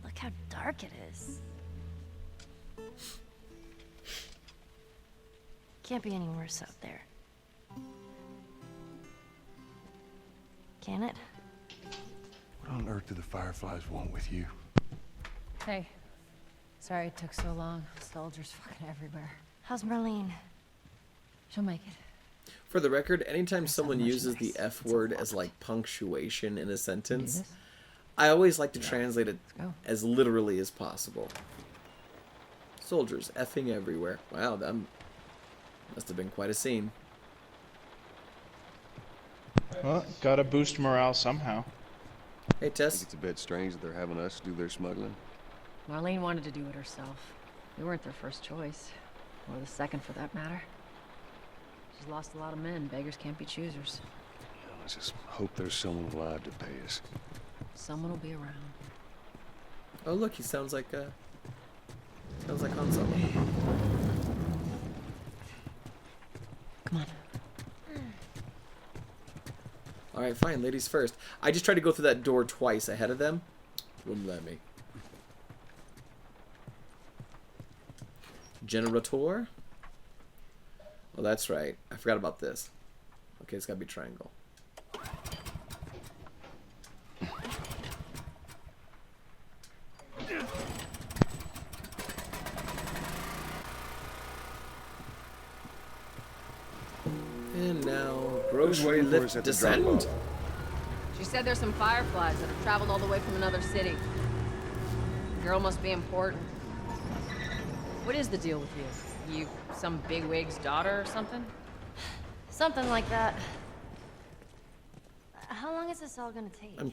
S12: Look how dark it is. Can't be any worse out there. Can it?
S6: What on earth do the Fireflies want with you?
S3: Hey. Sorry it took so long. Soldiers fucking everywhere.
S12: How's Marlene?
S3: She'll make it.
S1: For the record, anytime someone uses the
S3: merchandise.
S1: F word as like punctuation in a sentence,
S3: this?
S1: I always like to translate it
S3: go.
S1: as literally as possible. Soldiers effing everywhere. Wow, that must have been quite a scene.
S2: Well, gotta boost morale somehow.
S1: Hey,
S6: I think
S1: Tess.
S6: it's a bit strange that they're having us do their smuggling.
S3: Marlene wanted to do it herself. We weren't their first choice. Or the second, for that matter. She's lost a lot of men. Beggars can't be choosers.
S6: Let's just hope there's someone alive to pay us.
S3: Someone will be around.
S1: Oh, look, he sounds like Han Solo.
S3: Come on.
S1: All right, fine, ladies first. I just tried to go through that door twice ahead of them. Wouldn't let me. Generator. Oh, that's right. I forgot about this. Okay, it's gotta be triangle. And now, grocery
S6: waiting for us
S1: lift
S6: at the
S1: descend.
S6: drop-off?
S3: She said there's some fireflies that have traveled all the way from another city. Girl must be important. What is the deal with you? You some bigwig's daughter or something?
S12: Something like that. How long is this all gonna take?
S1: I'm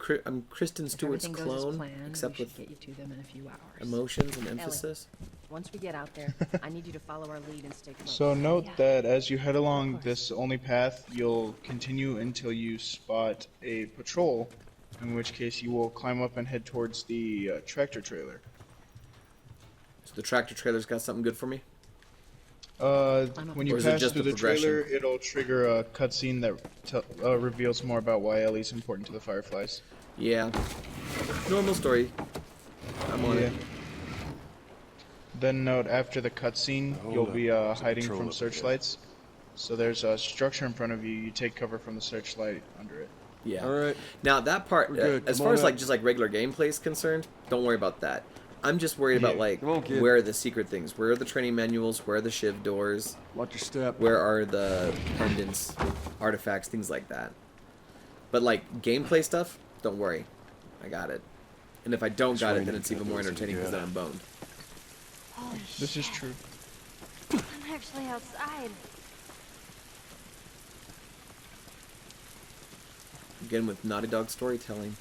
S1: Kristen
S3: If
S1: Stewart's
S3: everything goes as
S1: clone,
S3: planned,
S1: except
S3: we
S1: with
S3: should get you to them in a few hours.
S1: emotions and
S3: Ellie,
S1: emphasis.
S3: once we get out there, I need you to follow our lead and stay close.
S2: So note that as you head along this only path, you'll continue until you spot a patrol, in which case you will climb up and head towards the tractor trailer.
S1: So the tractor trailer's got something good for me?
S2: When you
S1: Or is it
S2: pass
S1: just
S2: through
S1: the
S2: the trailer,
S1: progression?
S2: it'll trigger a cutscene that reveals more about why Ellie's important to the Fireflies.
S1: Yeah. Normal story. I'm on it.
S2: Then note after the cutscene,
S8: Hold
S2: you'll
S8: up.
S2: be
S8: There's a
S2: hiding
S8: patrol
S2: from
S8: up there.
S2: searchlights. So there's a structure in front of you. You take cover from the searchlight under it.
S1: Yeah.
S8: All right.
S1: Now that part,
S8: We're good.
S1: as
S8: Come
S1: far
S8: on
S1: as like
S8: up.
S1: just like regular gameplay is concerned, don't worry about that. I'm just worried about
S2: Yeah.
S1: like
S8: Come on, kid.
S1: where are the secret things? Where are the training manuals? Where are the shiv doors?
S8: Watch your step.
S1: Where are the pendants, artifacts, things like that? But like gameplay stuff, don't worry, I got it. And if I don't got it, then it's even more entertaining because then I'm boned.
S12: Holy
S2: This is
S12: shit.
S2: true.
S12: I'm actually outside.
S1: Again with Naughty Dog storytelling.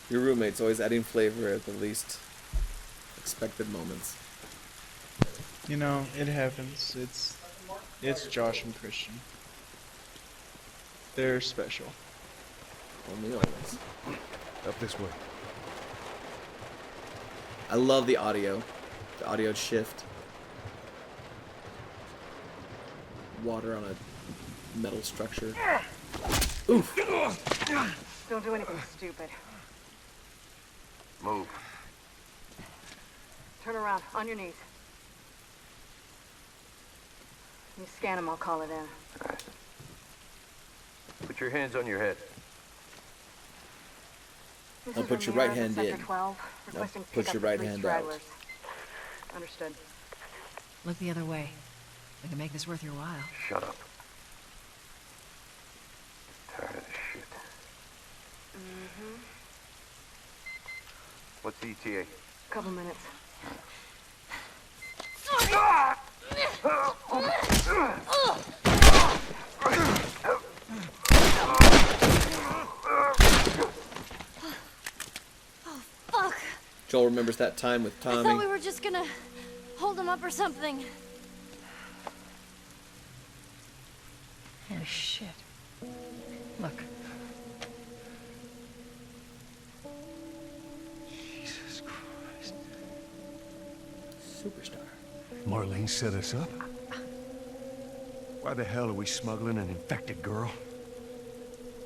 S1: Your roommate's always adding flavor at the least expected moments.
S2: You know, it happens. It's Josh and Christian. They're special.
S1: Only always.
S8: Up this way.
S1: I love the audio. The audio shift. Water on a metal structure. Oof.
S11: Don't do anything stupid.
S9: Move.
S11: Turn around, on your knees. You scan him, I'll call it in.
S9: All right. Put your hands on your head.
S11: This
S1: Now
S11: is
S1: put your
S11: Ramirez
S1: right
S11: at
S1: hand
S11: Sector
S1: in.
S11: 12,
S1: Now
S11: requesting
S1: put
S11: pickup
S1: your
S11: for
S1: right
S11: 3
S1: hand
S11: stragglers.
S1: out.
S11: Understood.
S3: Look the other way. We can make this worth your while.
S9: Shut up. Tired of this shit.
S11: Mm-hmm.
S9: What's the ETA?
S11: Couple minutes.
S12: Fuck!
S1: Joel remembers that time with
S12: I thought
S1: Tommy.
S12: we were just gonna hold him up or something.
S3: Oh, shit. Look.
S9: Jesus Christ.
S1: Superstar.
S8: Marlene set us up? Why the hell are we smuggling an infected girl?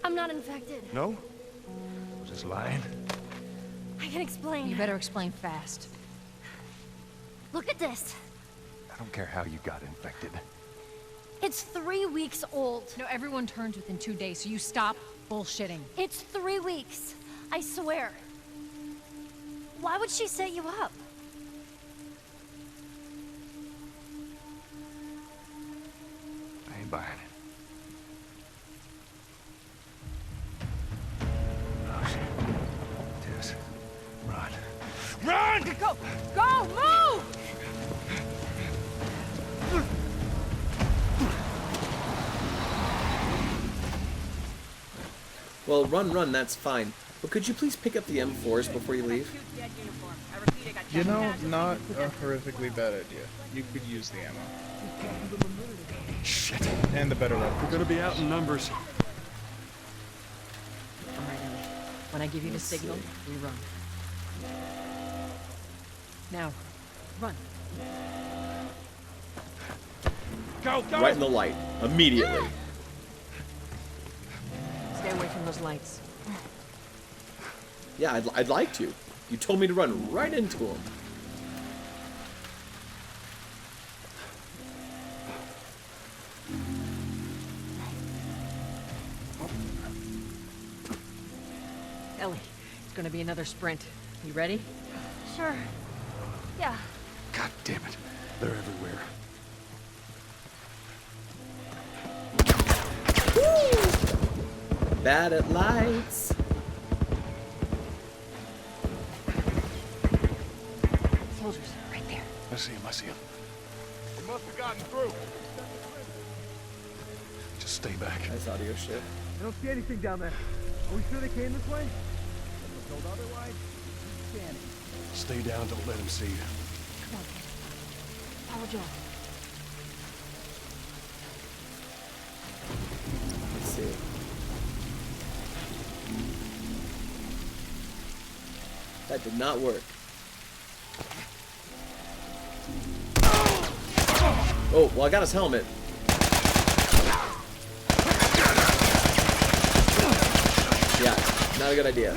S12: I'm not infected.
S8: No? Was this lying?
S12: I can explain.
S3: You better explain fast.
S12: Look at this.
S8: I don't care how you got infected.
S12: It's 3 weeks old.
S3: No, everyone turns within 2 days, so you stop bullshitting.
S12: It's 3 weeks. I swear. Why would she set you up?
S8: I ain't buying it. Oh, shit. Tess, run. Run!
S3: Go! Go! Move!
S1: Well, run, that's fine. But could you please pick up the M4s before you leave?
S2: You know, not a horrifically bad idea. You could use the ammo.
S8: Shit.
S2: And the better weapon.
S8: We're gonna be out in numbers.
S3: All right, Ellie. When I give you the signal, we run. Now, run.
S8: Go, go!
S1: Right in the light. Immediately.
S3: Stay away from those lights.
S1: Yeah, I'd like to. You told me to run right into him.
S3: Ellie, it's gonna be another sprint. You ready?
S12: Sure. Yeah.
S8: God damn it. They're everywhere.
S1: bad at lights.
S10: Soldiers, right there.
S8: I see him, I see him.
S6: They must have gotten through.
S8: Just stay back.
S1: Nice audio shit.
S7: I don't see anything down there. Are we sure they came this way? I was told otherwise. Keep scanning.
S8: Stay down, don't let him see you.
S10: Come on, kid. Follow Joel.
S1: Let's see. That did not work. Oh, well, I got his helmet. Yeah, not a good idea.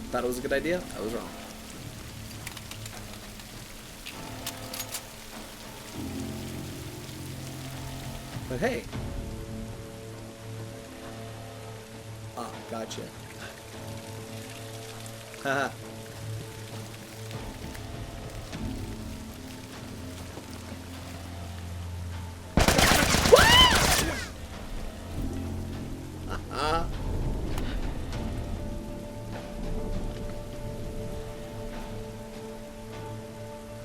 S1: Thought it was a good idea? I was wrong. But hey. Ah, gotcha. Haha.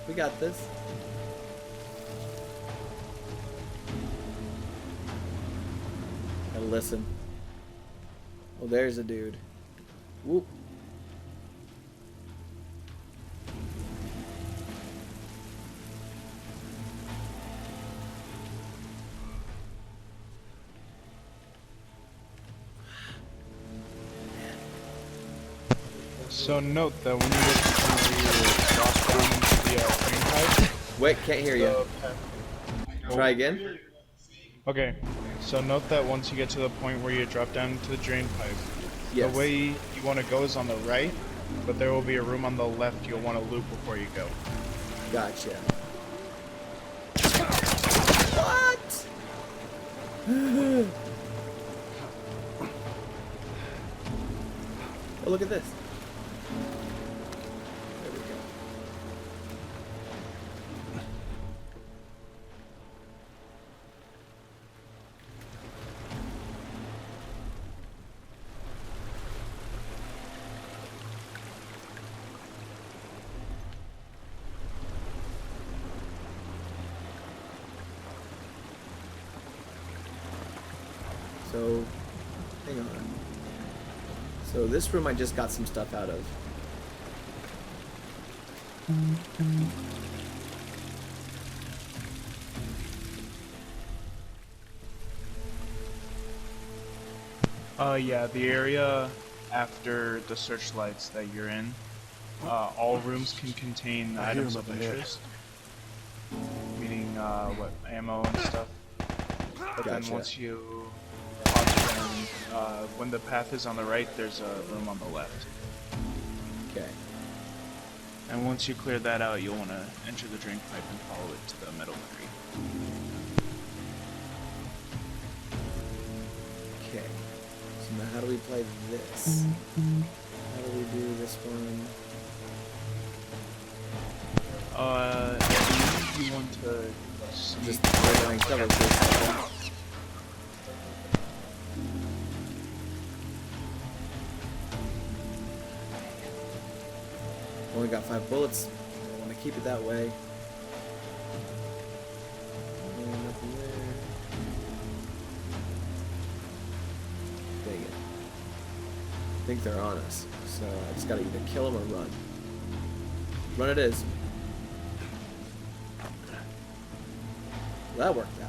S1: We got this. Now listen. Oh, there's a dude. Whoop.
S2: So note that when you get to the point where you drop down into the drain pipe.
S1: Wait, can't hear you. Try again.
S2: Okay, so note that once you get to the point where you drop down into the drain pipe,
S1: Yes.
S2: the way you want to go is on the right, but there will be a room on the left you'll want to loop before you go.
S1: Gotcha. What? Oh, look at this. There we go. So, hang on. So this room I just got some stuff out of.
S2: Yeah, the area after the searchlights that you're in, all rooms can contain
S8: I hear
S2: items
S8: him
S2: of
S8: up ahead.
S2: interest. Meaning, what, ammo and stuff. But then
S1: Gotcha.
S2: once you cross them, when the path is on the right, there's a room on the left.
S1: Okay.
S2: And once you clear that out, you'll want to enter the drain pipe and follow it to the metal tree.
S1: Okay. So now how do we play this? How do we do this one?
S2: You want to
S1: Just going double click. Only got 5 bullets. I want to keep it that way. Nothing there. Dang it. I think they're on us. So I just gotta either kill them or run. Run it is. That worked out.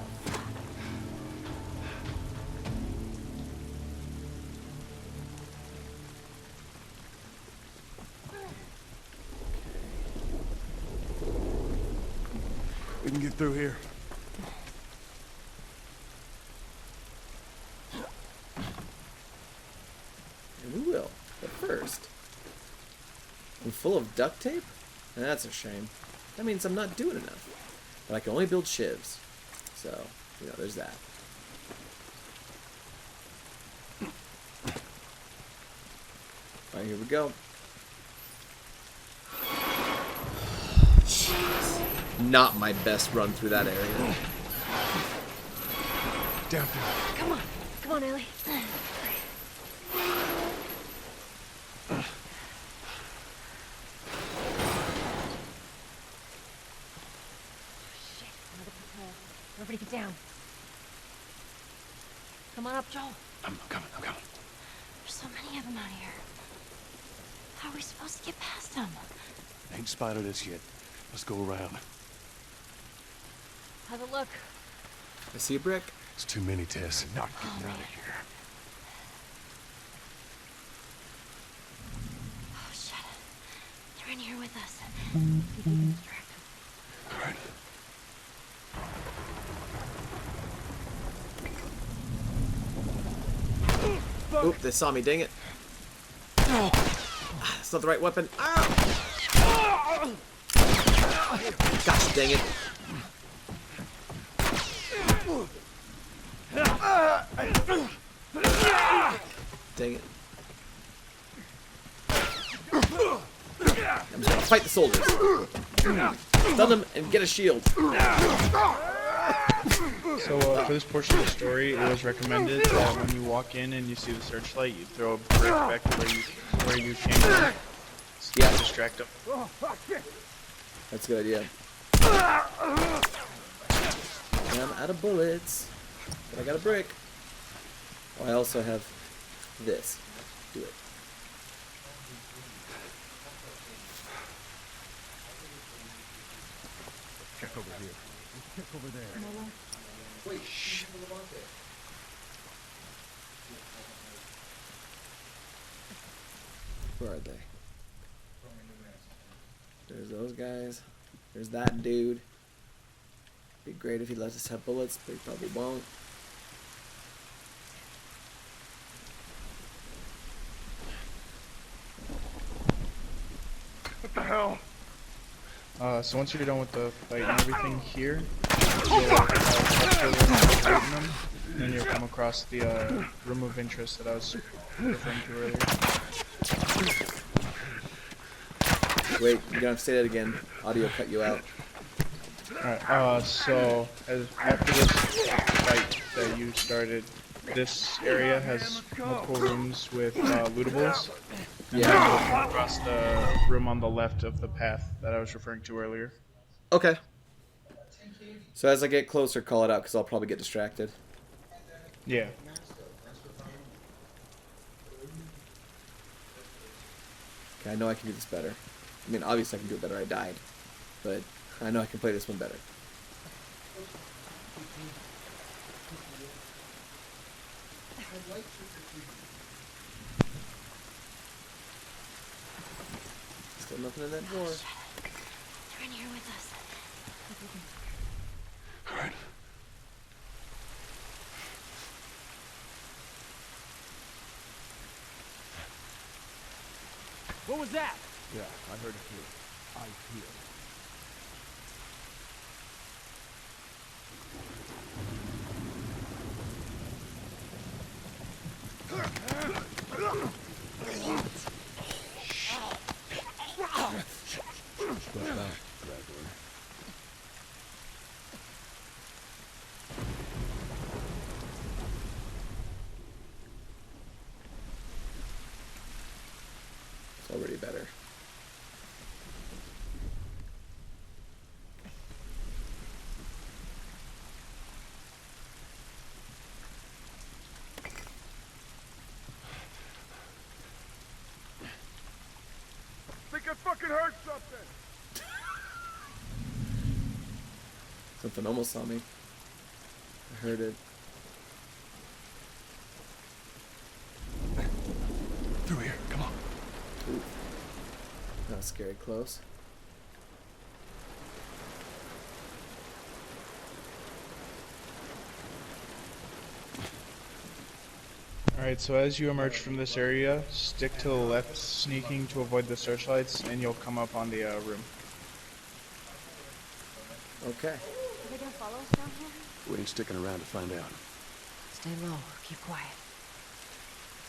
S8: We can get through here.
S1: And we will. But first, I'm full of duct tape? That's a shame. That means I'm not doing enough. But I can only build shivs. So, you know, there's that. Alright, here we go. Jeez. Not my best run through that area.
S8: Down through.
S10: Come on,
S3: Come on, Ellie. Everybody get down. Come on up, Joel.
S8: I'm coming.
S12: There's so many of them out here. How are we supposed to get past them?
S8: Ain't spotted us yet. Let's go around.
S3: How's it look?
S1: I see a brick.
S8: It's too many, Tess. Not getting out of here.
S12: Oh, shit. They're in here with us. See if we can distract them.
S8: All right.
S1: Oop, they saw me, dang it. That's not the right weapon. Ow! Gosh, dang it. Dang it. I'm just gonna fight the soldiers. Stun them and get a shield.
S2: So for this portion of the story, it was recommended that when you walk in and you see the searchlight, you throw a brick back to where you came from.
S1: Yeah.
S2: To distract them.
S1: That's a good idea. And I'm out of bullets. But I got a brick. Oh, I also have this. Do it.
S6: Check over here. Check over there.
S1: Wait, shh. Where are they? There's those guys. There's that dude. Be great if he lets us have bullets, but he probably won't.
S8: What the hell?
S2: So once you're done with the fight and everything here, you'll cross the room with them, and then you'll come across the room of interest that I was referring to earlier.
S1: Wait, you're gonna have to say that again. Audio cut you out.
S2: Alright, so after this fight that you started, this area has multiple rooms with lootables. And
S1: Yeah.
S2: then you'll come across the room on the left of the path that I was referring to earlier.
S1: Okay. So as I get closer, call it out, because I'll probably get distracted.
S2: Yeah.
S1: Okay, I know I can do this better. I mean, obviously I can do it better. I died. But I know I can play this one better. Still nothing in that door.
S12: They're in here with us.
S8: All right.
S7: What was that?
S6: Yeah, I heard it too. I hear. Step back, straggler.
S1: It's already better.
S8: Think I fucking heard something.
S1: Something almost saw me. I heard it.
S8: Through here, come on.
S1: Ooh. That was scary close.
S2: Alright, so as you emerge from this area, stick to the left, sneaking to avoid the searchlights, and you'll come up on the room.
S1: Okay.
S12: Are they gonna follow us down here?
S8: We ain't sticking around to find out.
S3: Stay low. Keep quiet.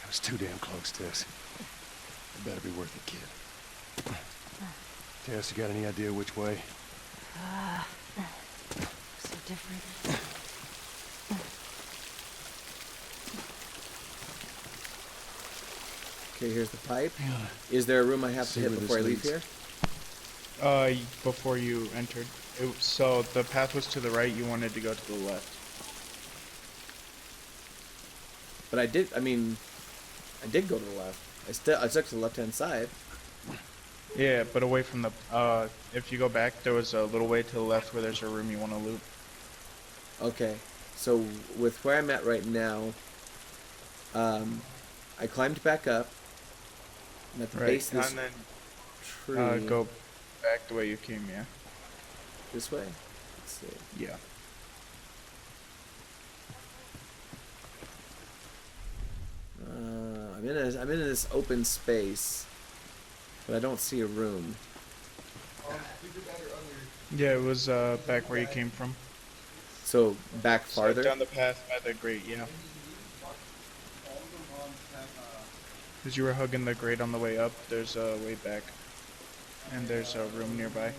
S8: That was too damn close, Tess. It better be worth it, kid. Tess, you got any idea which way?
S3: So different.
S1: Okay, here's the pipe.
S8: Yeah.
S1: Is there a room I have to
S8: See
S1: hit
S8: where
S1: before I
S8: this
S1: leave
S8: leads.
S1: here?
S2: Before you entered. So the path was to the right, you wanted to go to the left.
S1: But I did go to the left. I stuck to the left-hand side.
S2: Yeah, but away from the, if you go back, there was a little way to the left where there's a room you want to loot.
S1: Okay, so with where I'm at right now, I climbed back up. I'm at the base of this
S2: and then
S1: tree.
S2: go back the way you came, yeah.
S1: This way? Let's see.
S2: Yeah.
S1: I'm in this open space, but I don't see a room.
S2: Yeah, it was back where you came from.
S1: So back
S2: So
S1: farther?
S2: down the path by the grate, yeah. Because you were hugging the grate on the way up, there's a way back. And there's a room nearby.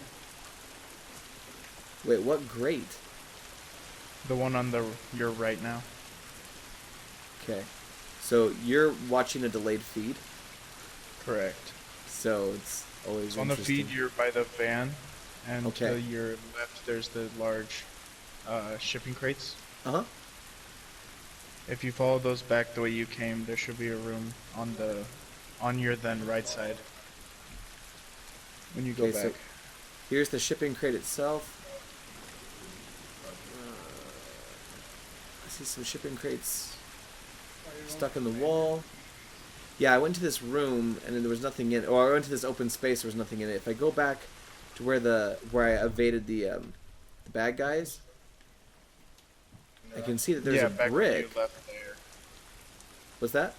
S1: Wait, what grate?
S2: The one on your right now.
S1: Okay. So you're watching a delayed feed?
S2: Correct.
S1: So it's always
S2: On the
S1: interesting.
S2: feed, you're by the van. And
S1: Okay.
S2: to your left, there's the large shipping crates.
S1: Uh-huh.
S2: If you follow those back the way you came, there should be a room on your then right side. When you go
S1: Okay,
S2: back.
S1: so here's the shipping crate itself. I see some shipping crates stuck in the wall. Yeah, I went to this room and then there was nothing in it. Or I went to this open space, there was nothing in it. If I go back to where I evaded the bad guys, I can see that there's a
S2: back
S1: brick.
S2: when you left there.
S1: What's that?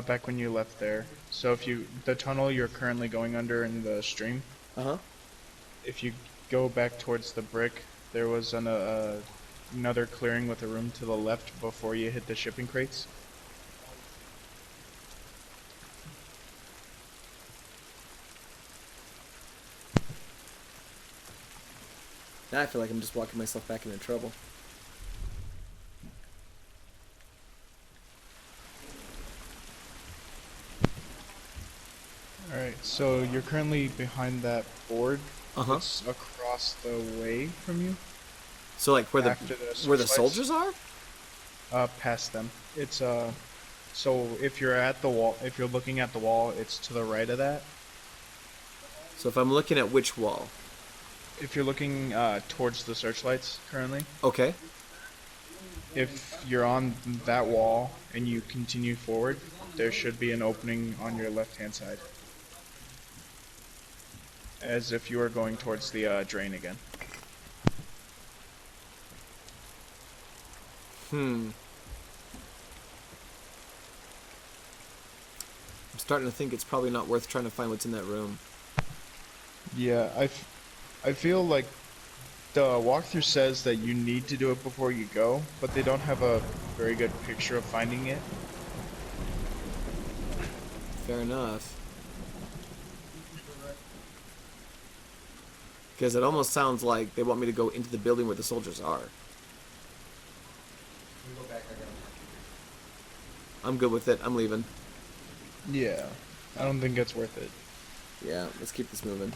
S2: Back when you left there. So if the tunnel you're currently going under in the stream,
S1: Uh-huh.
S2: if you go back towards the brick, there was another clearing with a room to the left before you hit the shipping crates.
S1: Now I feel like I'm just walking myself back into trouble.
S2: Alright, so you're currently behind that board.
S1: Uh-huh.
S2: It's across the way from you.
S1: So like where the
S2: After the searchlights.
S1: soldiers are?
S2: Past them. It's so if you're at the wall, if you're looking at the wall, it's to the right of that.
S1: So if I'm looking at which wall?
S2: If you're looking towards the searchlights currently,
S1: Okay.
S2: if you're on that wall and you continue forward, there should be an opening on your left-hand side. As if you were going towards the drain again.
S1: I'm starting to think it's probably not worth trying to find what's in that room.
S2: Yeah, I feel like the walkthrough says that you need to do it before you go, but they don't have a very good picture of finding it.
S1: Fair enough. Because it almost sounds like they want me to go into the building where the soldiers are. I'm good with it. I'm leaving.
S2: Yeah, I don't think it's worth it.
S1: Yeah, let's keep this moving.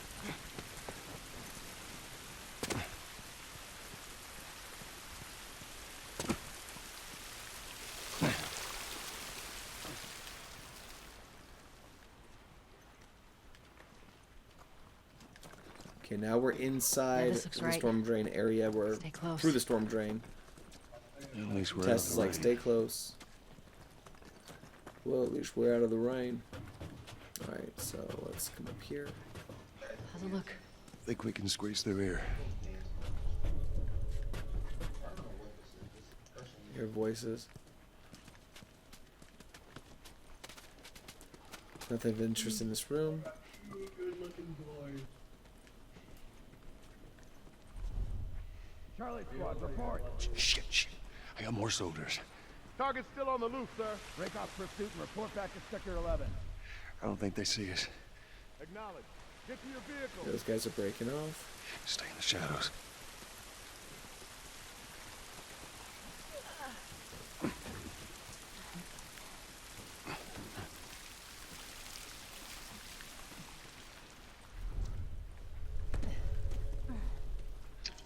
S1: Okay, now we're inside
S3: this looks
S1: the
S3: right.
S1: storm drain area. We're
S3: Stay close.
S1: through the storm drain.
S8: At least we're out
S1: Tess
S8: of
S1: is
S8: the
S1: like,
S8: rain.
S1: stay close. Well, at least we're out of the rain. Alright, so let's come up here.
S3: How's it look?
S8: Think we can squeeze through here.
S1: Hear voices. Nothing of interest in this room.
S6: Charlie Squad, report.
S8: Shit. I got more soldiers.
S6: Target's still on the loose, sir. Break off pursuit and report back to Sector 11.
S8: I don't think they see us.
S6: Acknowledge. Get to your vehicle.
S1: Those guys are breaking off.
S8: Stay in the shadows.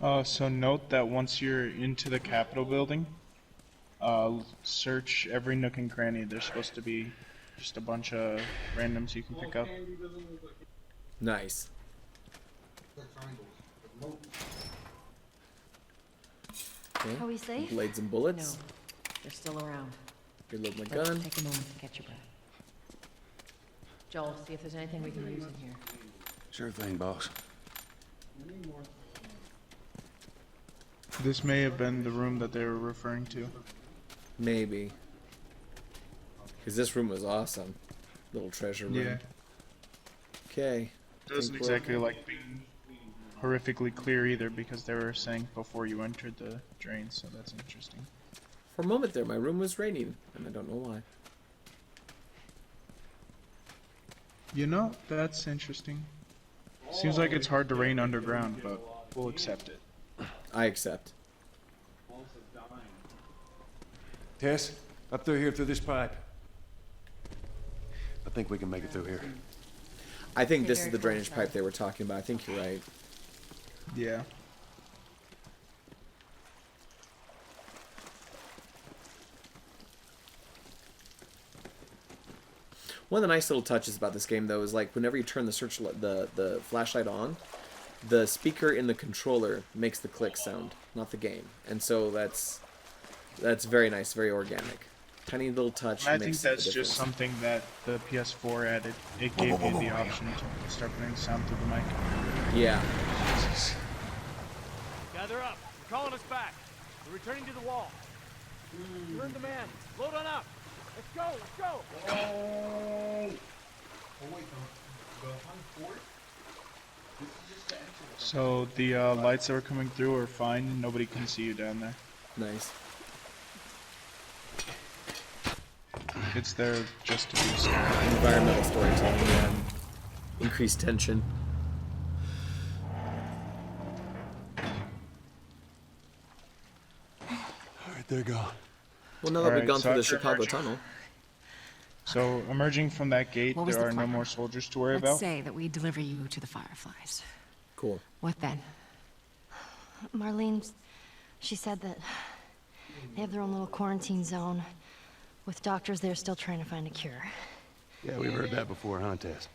S2: So note that once you're into the Capitol building, search every nook and cranny. There's supposed to be just a bunch of randoms you can pick up.
S1: Nice. Okay.
S12: Are we safe?
S1: Blades and
S3: No,
S1: bullets.
S3: they're still around.
S1: Reload my
S3: Let's
S1: gun.
S3: take a moment to catch your breath. Joel, see if there's anything we can use in here.
S8: Sure thing, boss.
S2: This may have been the room that they were referring to.
S1: Maybe. Because this room was awesome. Little treasure room.
S2: Yeah.
S1: Okay.
S2: Doesn't exactly like being horrifically clear either, because they were saying before you entered the drain, so that's interesting.
S1: For a moment there, my room was raining, and I don't know why.
S2: You know, that's interesting. Seems like it's hard to rain underground, but we'll accept it.
S1: I accept.
S8: Tess, up through here through this pipe. I think we can make it through here.
S1: I think this is
S3: very
S1: the
S3: close,
S1: drainage
S3: though.
S1: pipe they were talking about. I think you're right.
S2: Yeah.
S1: One of the nice little touches about this game, though, is like whenever you turn the flashlight on, the speaker in the controller makes the click sound, not the game, and so that's very nice, very organic. Tiny little touch.
S2: I think
S1: makes
S2: that's
S1: the
S2: just
S1: difference.
S2: something that the PS4 added. It gave you the option to start putting sound through the mic.
S1: Yeah.
S13: Gather up. You're calling us back. We're returning to the wall. You're in demand. Load on up. Let's go. Let's go.
S2: So the lights that were coming through are fine. Nobody can see you down there.
S1: Nice.
S2: It's there just to be scary.
S1: Environmental storytelling and increased tension.
S8: All right, there you go.
S1: Well, now that we've
S2: Alright,
S1: gone
S2: so
S1: through the
S2: after
S1: Chicago
S2: emerging-
S1: tunnel.
S2: So emerging from that gate,
S10: What was
S2: there
S10: the
S2: are no
S10: plan?
S2: more soldiers to worry
S10: Let's
S2: about.
S10: say that we deliver you to the Fireflies.
S1: Cool.
S10: What then?
S12: Marlene, she said that they have their own little quarantine zone with doctors there still trying to find a cure.
S8: Yeah, we've heard that before, huh, Tess?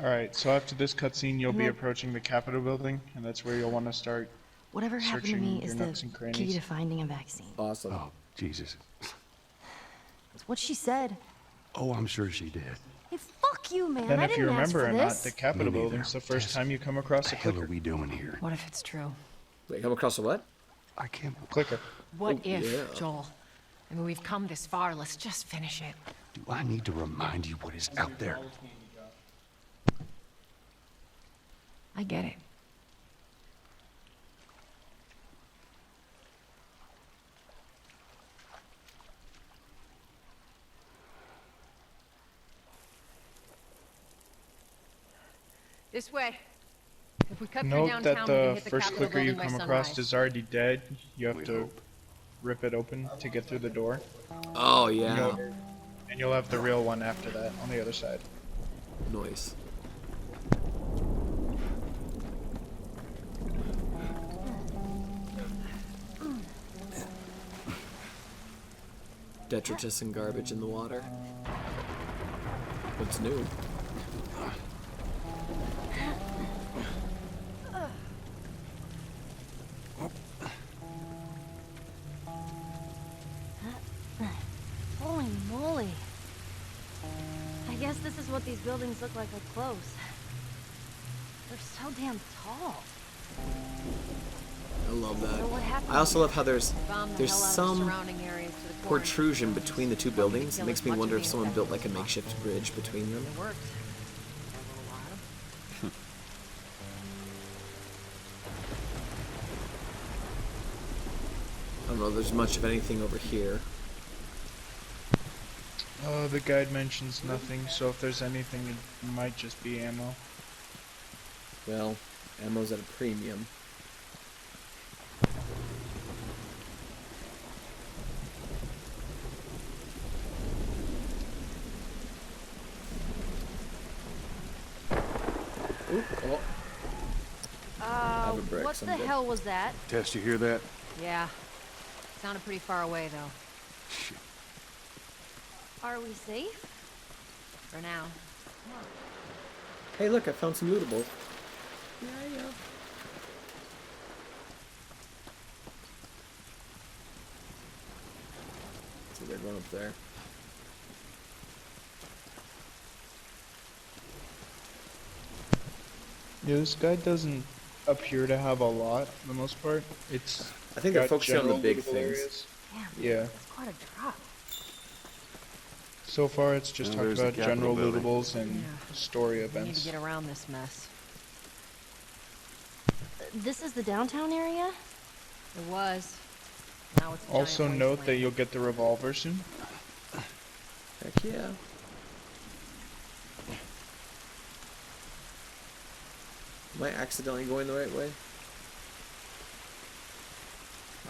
S2: Alright, so after this cutscene, you'll
S12: And
S2: be
S12: then-
S2: approaching the Capitol building, and that's where you'll want to start.
S12: Whatever happened to
S2: Searching
S12: me
S2: your
S12: is
S2: nooks
S12: the
S2: and
S12: key
S2: crannies.
S12: to finding a vaccine.
S1: Awesome.
S8: Oh, Jesus.
S12: That's what she said.
S8: Oh, I'm sure she did.
S12: Hey, fuck you, man.
S2: Then
S12: I
S2: if you
S12: didn't ask
S2: remember
S12: for
S2: or not,
S12: this.
S2: the Capitol
S8: Me neither.
S2: building's the first
S8: Tess,
S2: time you come across
S8: What
S2: a
S8: the hell
S2: clicker.
S8: are we doing here?
S10: What if it's true?
S1: Wait, come across a what?
S8: I can't.
S2: Clicker.
S10: What
S1: Oh,
S10: if,
S1: yeah.
S10: Joel? I mean, we've come this far. Let's just finish it.
S8: Do I need to remind you what is out there?
S10: I get it. This way. If we cut through
S2: Note
S10: downtown,
S2: that
S10: we can
S2: the
S10: hit the
S2: first
S10: Capitol
S2: clicker you
S10: building by
S2: come across
S10: sunrise.
S2: is already dead. You have
S8: We
S2: to
S8: hope.
S2: rip it open to get through the door.
S1: Oh, yeah.
S2: And you'll have the real one after that on the other side.
S1: Noise. Detritus and garbage in the water. What's new?
S12: Holy moly. I guess this is what these buildings look like up close. They're so damn tall.
S1: I love that.
S12: So what happened?
S1: I also love how there's
S3: Bomb the
S1: there's
S3: hell out of the
S1: some
S3: surrounding areas to the quarantine
S1: protrusion
S3: centers.
S1: between the two
S3: Want me to
S1: buildings. It
S3: kill
S1: makes
S3: as
S1: me
S3: much
S1: wonder
S3: of
S1: if
S3: the
S1: someone built
S3: infected
S1: like a
S3: as possible.
S1: makeshift bridge between them.
S3: It worked. For a little while.
S1: I don't know. There's much of anything over here.
S2: The guide mentions nothing, so if there's anything, it might just be ammo.
S1: Well, ammo's at a premium. Ooh, oh, have a brick
S12: what the
S1: someday.
S12: hell was that?
S8: Tess, you hear that?
S3: Yeah. Sounded pretty far away, though.
S8: Shit.
S12: Are we safe?
S3: For now.
S1: Hey, look, I found some lootables. Yeah. So they run up there.
S2: Yeah, this guy doesn't appear to have a lot for the most part. It's
S1: I think they're
S2: got
S1: focusing on the
S2: general
S1: big
S2: lootable
S1: things.
S2: areas.
S12: Damn,
S2: Yeah.
S12: that's quite a drop.
S2: So far, it's just
S8: Well,
S2: talked
S8: there's the
S2: about general
S8: Capitol building.
S2: lootables and
S3: Yeah.
S2: story
S3: We need
S2: events.
S3: to get around this mess.
S12: This is the downtown area?
S3: It was. Now it's a
S2: Also
S3: giant
S2: note that
S3: wasteland.
S2: you'll get the revolver soon.
S1: Heck yeah. Am I accidentally going the right way?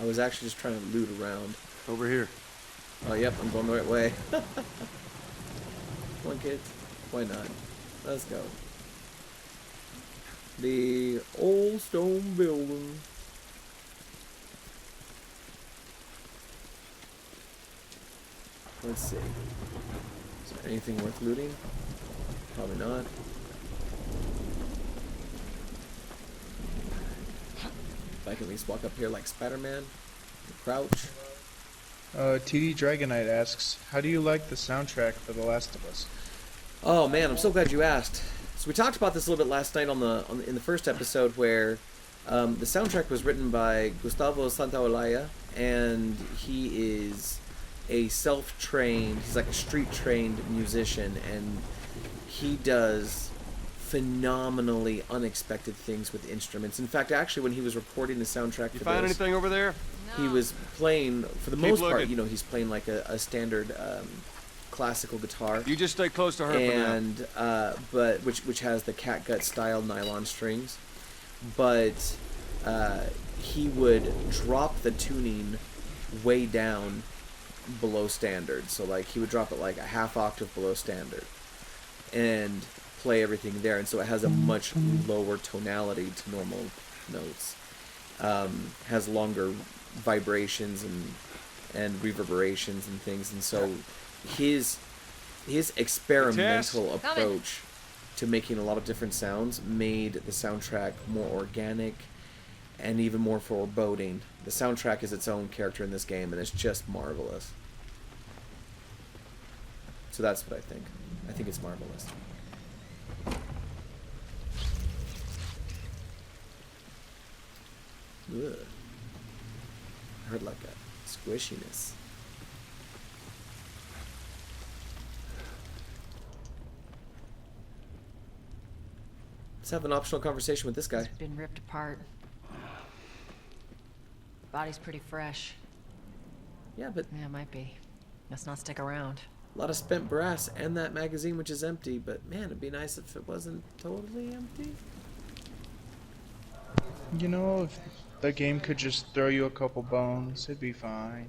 S1: I was actually just trying to loot around.
S8: Over here.
S1: Oh, yep, I'm going the right way. Come on, kids. Why not? Let's go. The old stone building. Let's see. Is there anything worth looting? Probably not. If I can at least walk up here like Spider-Man, and crouch.
S2: TD Dragonite asks, how do you like the soundtrack for The Last of Us?
S1: Oh man, I'm so glad you asked. So we talked about this a little bit last night in the first episode, where the soundtrack was written by Gustavo Santaolalla, and he is a self-trained, he's like a street-trained musician, and he does phenomenally unexpected things with instruments. In fact, actually, when he was recording the soundtrack
S8: You
S1: for
S8: find
S1: this,
S8: anything over there?
S1: he was playing, for the
S8: Keep
S1: most part,
S8: looking.
S1: you know, he's playing like a standard classical guitar.
S8: You just stay close to her for now.
S1: And but which has the catgut style nylon strings, but he would drop the tuning way down below standard. So like he would drop it like a half octave below standard, and play everything there, and so it has a much lower tonality to normal notes. Has longer vibrations and reverberations and things, and so his experimental approach to making a lot of different sounds made the soundtrack more organic and even more foreboding. The soundtrack is its own character in this game, and it's just marvelous. So that's what I think. I think it's marvelous. Ugh. I heard like a squishiness. Let's have an optional conversation with this guy.
S3: It's been ripped apart. Body's pretty fresh.
S1: Yeah, but
S3: Yeah, it might be. Let's not stick around.
S1: a lot of spent brass and that magazine, which is empty. But man, it'd be nice if it wasn't totally empty.
S2: You know, if the game could just throw you a couple bones, it'd be fine.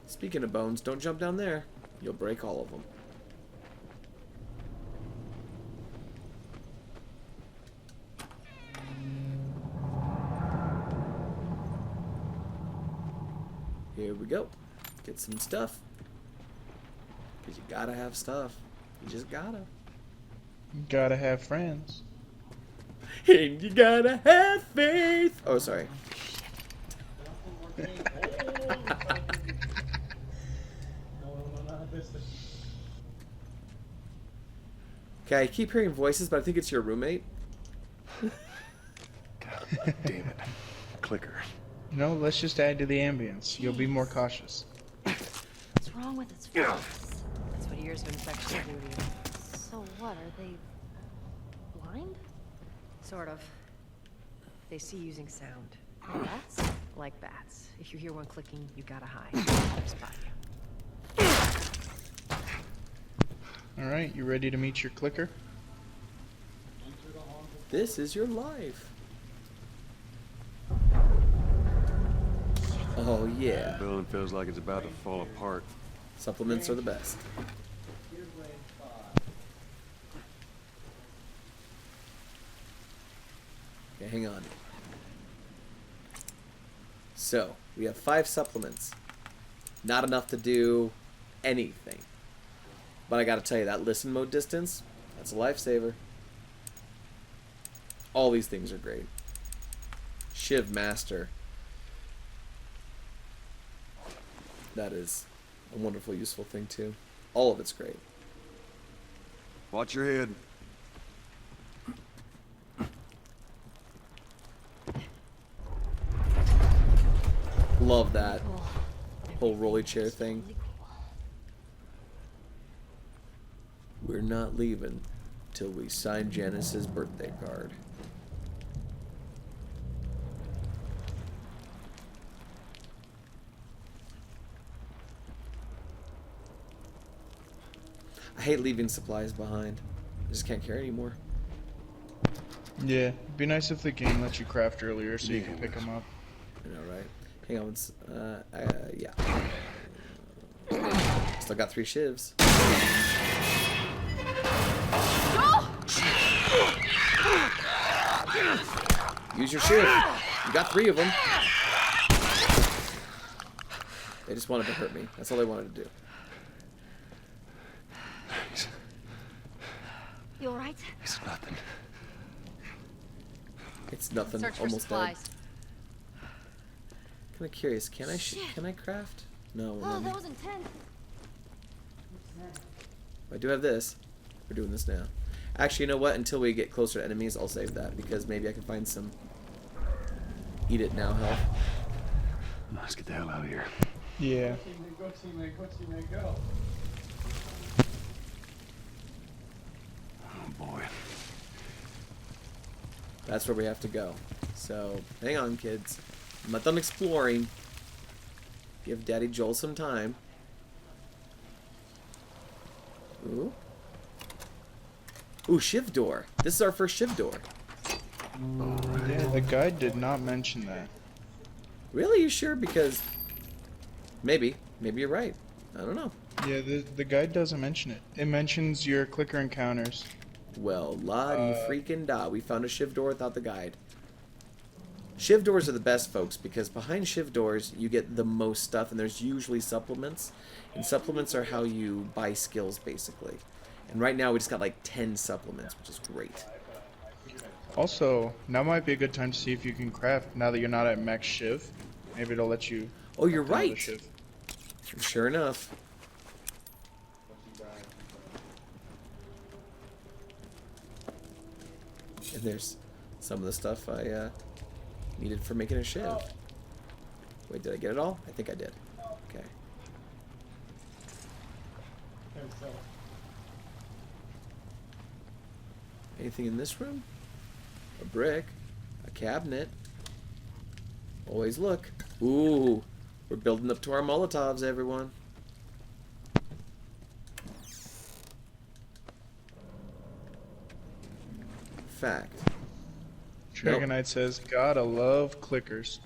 S1: Speaking of bones, don't jump down there. You'll break all of them. Here we go. Get some stuff. Because you gotta have stuff. You just gotta.
S2: You gotta have friends.
S1: And you gotta have faith. Oh, sorry. Okay, I keep hearing voices, but I think it's your roommate.
S8: God damn it. Clicker.
S2: No, let's just add to the ambience. You'll be more cautious.
S12: What's wrong with its face?
S3: That's what years of infection do to you.
S12: So what, are they blind?
S3: Sort of. They see using sound.
S12: Bats?
S3: Like bats. If you hear one clicking, you gotta hide. They'll spot you.
S2: Alright, you ready to meet your clicker?
S1: This is your life. Oh, yeah.
S8: The building feels like it's about to fall apart.
S1: Supplements are the best. Okay, hang on. So, we have 5 supplements. Not enough to do anything. But I gotta tell you, that listen mode distance, that's a lifesaver. All these things are great. Shiv Master. That is a wonderful, useful thing too. All of it's great.
S6: Watch your head.
S1: Love that whole rolly chair thing. We're not leaving till we sign Janice's birthday card. I hate leaving supplies behind. I just can't carry anymore.
S2: Yeah, it'd be nice if the game lets you craft earlier so you can pick them up.
S1: I know, right? Hang on, yeah. Still got 3 shivs. Use your shiv. You got 3 of them. They just wanted to hurt me. That's all they wanted to do.
S12: You alright?
S8: It's nothing.
S1: It's nothing.
S3: Search for
S1: Almost dead.
S3: supplies.
S1: Kind of curious. Can I craft? No.
S12: Oh, that was intense.
S1: I do have this. We're doing this now. Actually, you know what? Until we get closer to enemies, I'll save that because maybe I can find some eat it now health.
S8: Let's get the hell out of here.
S2: Yeah.
S8: Oh boy.
S1: That's where we have to go. So, hang on, kids. I'm not done exploring. Give Daddy Joel some time. Ooh. Ooh, shiv door. This is our first shiv door.
S2: Yeah, the guide did not mention that.
S1: Really? You sure? Because maybe you're right. I don't know.
S2: Yeah, the guide doesn't mention it. It mentions your clicker encounters.
S1: Well, la-di freaking da. We found a shiv door without the guide. Shiv doors are the best, folks, because behind shiv doors you get the most stuff, and there's usually supplements. And supplements are how you buy skills, basically. And right now we just got like 10 supplements, which is great.
S2: Also, now might be a good time to see if you can craft now that you're not at max shiv. Maybe it'll let you.
S1: Oh, you're
S2: craft another
S1: right.
S2: shiv.
S1: Sure enough. And there's some of the stuff I needed for making a shiv. Wait, did I get it all? I think I did. Okay. Anything in this room? A brick. A cabinet. Always look. Ooh. We're building up to our Molotovs, everyone. Fact.
S2: Dragon Knight says, gotta love clickers.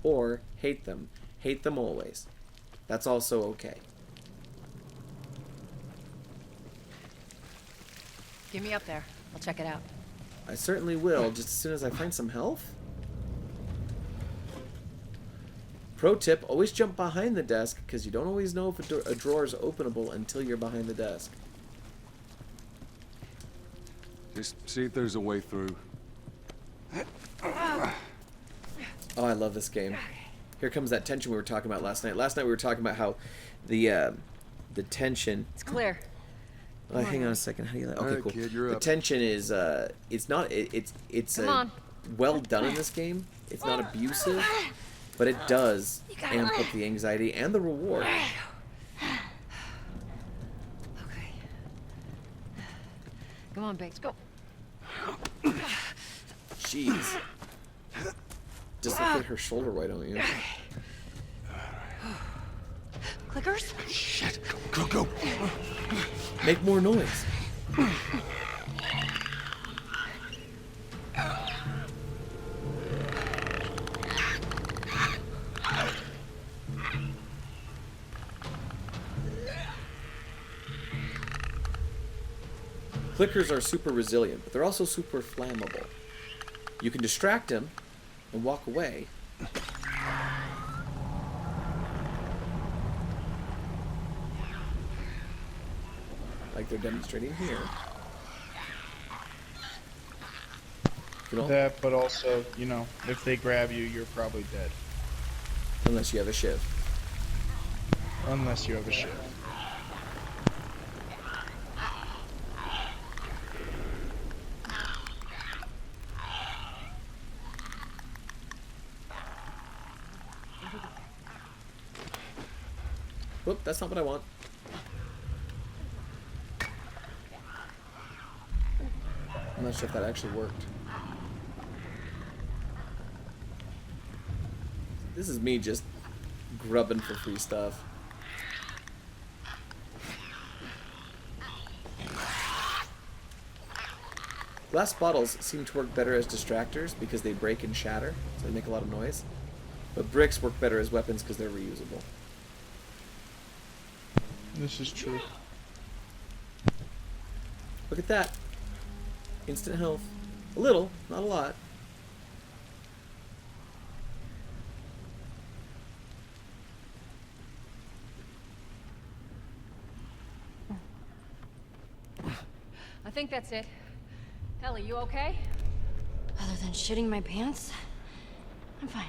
S1: Or hate them. Hate them always. That's also okay.
S3: Get me up there. I'll check it out.
S1: I certainly will, just as soon as I find some health. Pro tip, always jump behind the desk, because you don't always know if a drawer is openable until you're behind the desk.
S8: Just see if there's a way through.
S1: Oh, I love this game. Here comes that tension we were talking about last night. Last night we were talking about how the tension...
S3: It's clear.
S1: hang on a second. How do you like? Okay,
S8: Alright,
S1: cool.
S8: kid, you're
S1: the
S8: up.
S1: tension is it's not it's
S3: Come on.
S1: well done in this game. It's not abusive, but it does amp up the anxiety and the reward.
S3: Okay. Come on, Biggs, go.
S1: Jeez. Just look at her shoulder, why don't you?
S3: Clickers?
S8: Shit. Go.
S1: Make more noise. Clickers are super resilient, but they're also super flammable. You can distract them and walk away. Like they're demonstrating here. You know,
S2: That, but also, you know, if they grab you, you're probably dead.
S1: unless you have a shiv.
S2: Unless you have a shiv.
S1: Whoop, that's not what I want. I'm not sure if that actually worked. This is me just grubbing for free stuff. Glass bottles seem to work better as distractors because they break and shatter, so they make a lot of noise. But bricks work better as weapons because they're reusable.
S2: This is true.
S1: Look at that. Instant health. A little, not a lot.
S3: I think that's it. Ellie, you okay?
S12: Other than shitting my pants, I'm fine.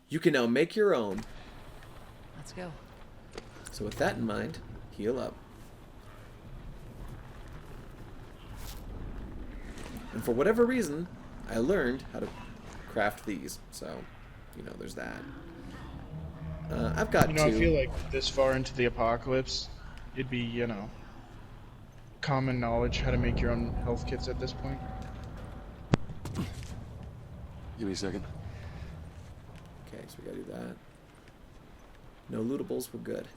S1: You can now make your own.
S3: Let's go.
S1: So with that in mind, heal up. And for whatever reason, I learned how to craft these. So, you know, there's that. I've got two.
S2: I feel like this far into the apocalypse, it'd be, you know, common knowledge how to make your own health kits at this point.
S8: Give me a second.
S1: Okay, so we gotta do that. No lootables, we're good.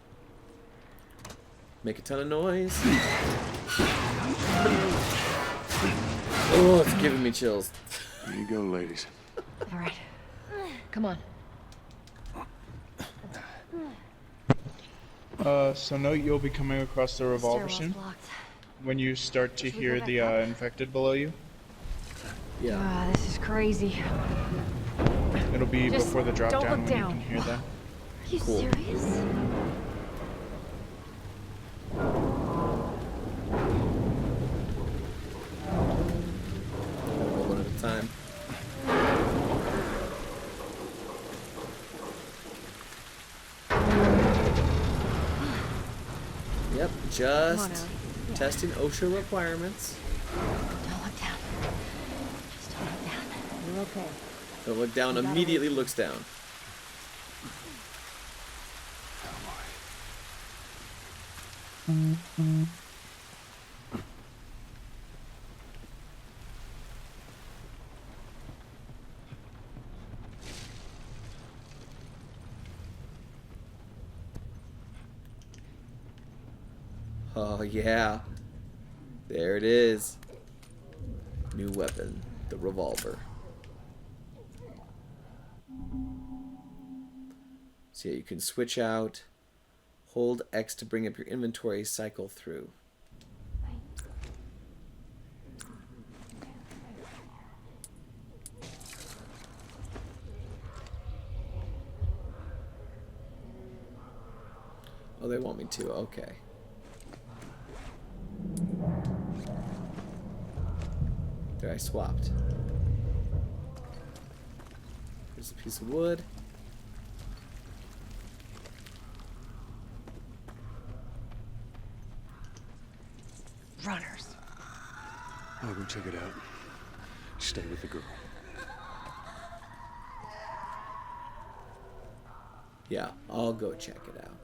S1: Make a ton of noise. Oh, it's giving me chills.
S8: Here you go, ladies.
S3: All right. Come on.
S2: So note you'll be coming across the revolver soon. When you start to hear the infected below you.
S1: Yeah.
S3: Ah, this is crazy.
S2: It'll be
S3: Just
S2: before the drop
S3: don't
S2: down
S3: look
S2: when
S3: down.
S2: you can hear them.
S12: Are you
S1: Cool.
S12: serious?
S1: Gotta go one at a time. Yep, just testing OSHA requirements.
S12: Don't look down. Just don't look down.
S3: You're okay.
S1: Don't look down, immediately looks down. Oh yeah, there it is. New weapon, the revolver. So yeah, you can switch out, hold X to bring up your inventory, cycle through. Oh, they want me to, okay. There, I swapped. Here's a piece of wood.
S3: Runners.
S8: I'll go check it out. Stay with the girl.
S1: Yeah, I'll go check it out.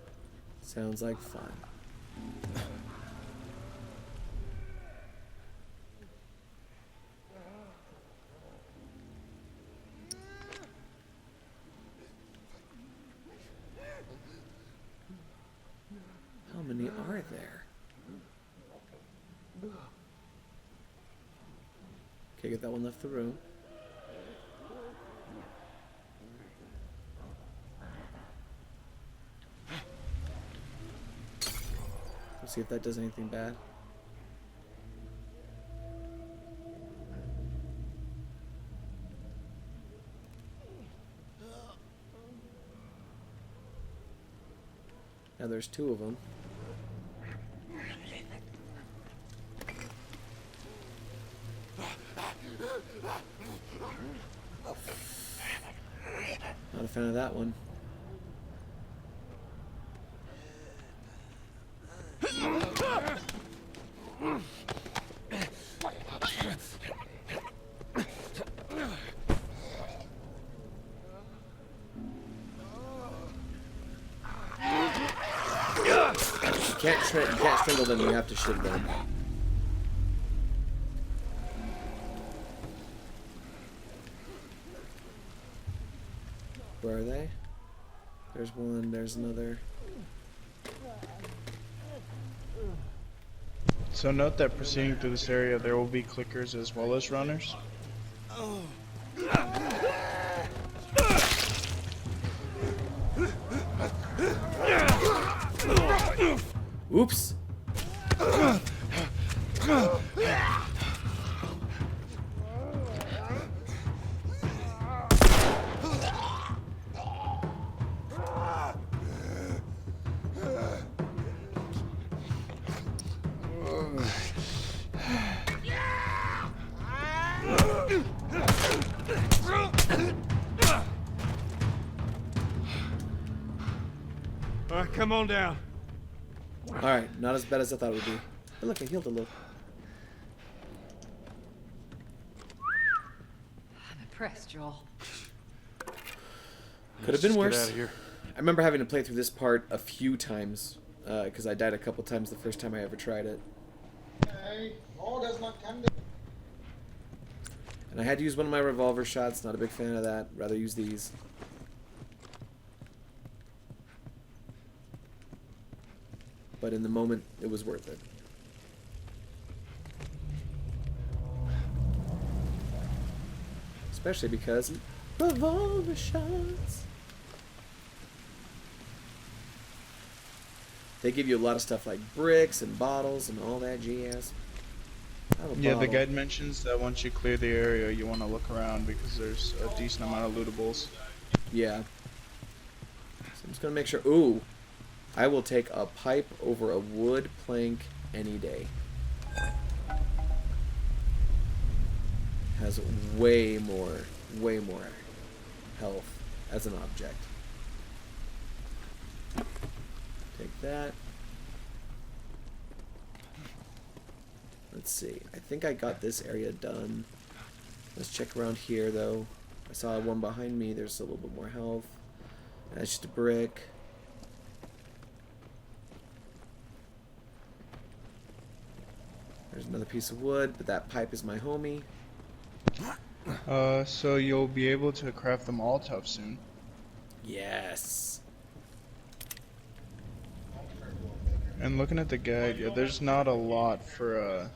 S1: Sounds like fun. How many are there? Okay, get that one left the room. Let's see if that does anything bad. Now there's 2 of them. Not a fan of that one. You can't strangle them, you have to shiv them. Where are they? There's one, there's another.
S2: So note that proceeding through this area, there will be clickers as well as runners.
S1: Oops.
S13: All right, come on down.
S1: Alright, not as bad as I thought it would be. But look, I healed a little.
S3: I'm impressed, Joel.
S1: Could have been
S8: Let's
S1: worse.
S8: Get out of here.
S1: I remember having to play through this part a few times, because I died a couple times the first time I ever tried it. And I had to use one of my revolver shots, not a big fan of that. Rather use these. But in the moment, it was worth it. Especially because revolver shots. They give you a lot of stuff like bricks and bottles and all that jazz.
S2: Yeah, the guide mentions that once you clear the area, you want to look around because there's a decent amount of lootables.
S1: Yeah. So I'm just gonna make sure. Ooh, I will take a pipe over a wood plank any day. Has way more health as an object. Take that. Let's see. I think I got this area done. Let's check around here, though. I saw one behind me. There's a little bit more health. That's just a brick. There's another piece of wood, but that pipe is my homie.
S2: So you'll be able to craft them all tough soon.
S1: Yes.
S2: And looking at the guide, yeah, there's not a lot for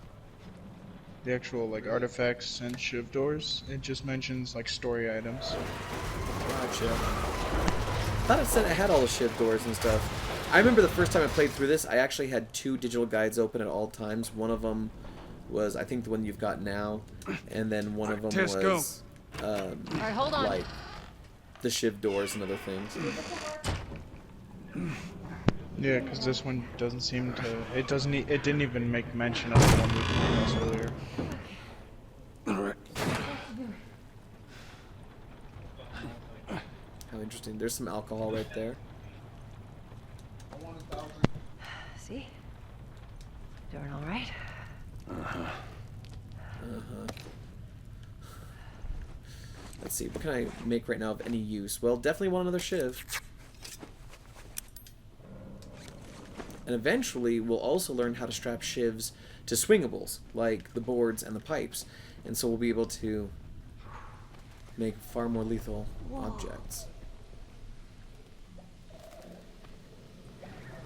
S2: the actual like artifacts and shiv doors. It just mentions like story items.
S1: Gotcha. I thought it said it had all the shiv doors and stuff. I remember the first time I played through this, I actually had 2 digital guides open at all times. One of them was, I think, the one you've got now, and then one of them was
S3: Alright, hold on.
S1: like the shiv doors and other things.
S2: Yeah, because this one doesn't seem to. It doesn't. It didn't even make mention of the one we discussed earlier.
S8: Alright.
S1: How interesting. There's some alcohol right there.
S3: See? Doing all right?
S1: Let's see, what can I make right now of any use? Well, definitely want another shiv. And eventually, we'll also learn how to strap shivs to swingables, like the boards and the pipes. And so we'll be able to make far more lethal objects.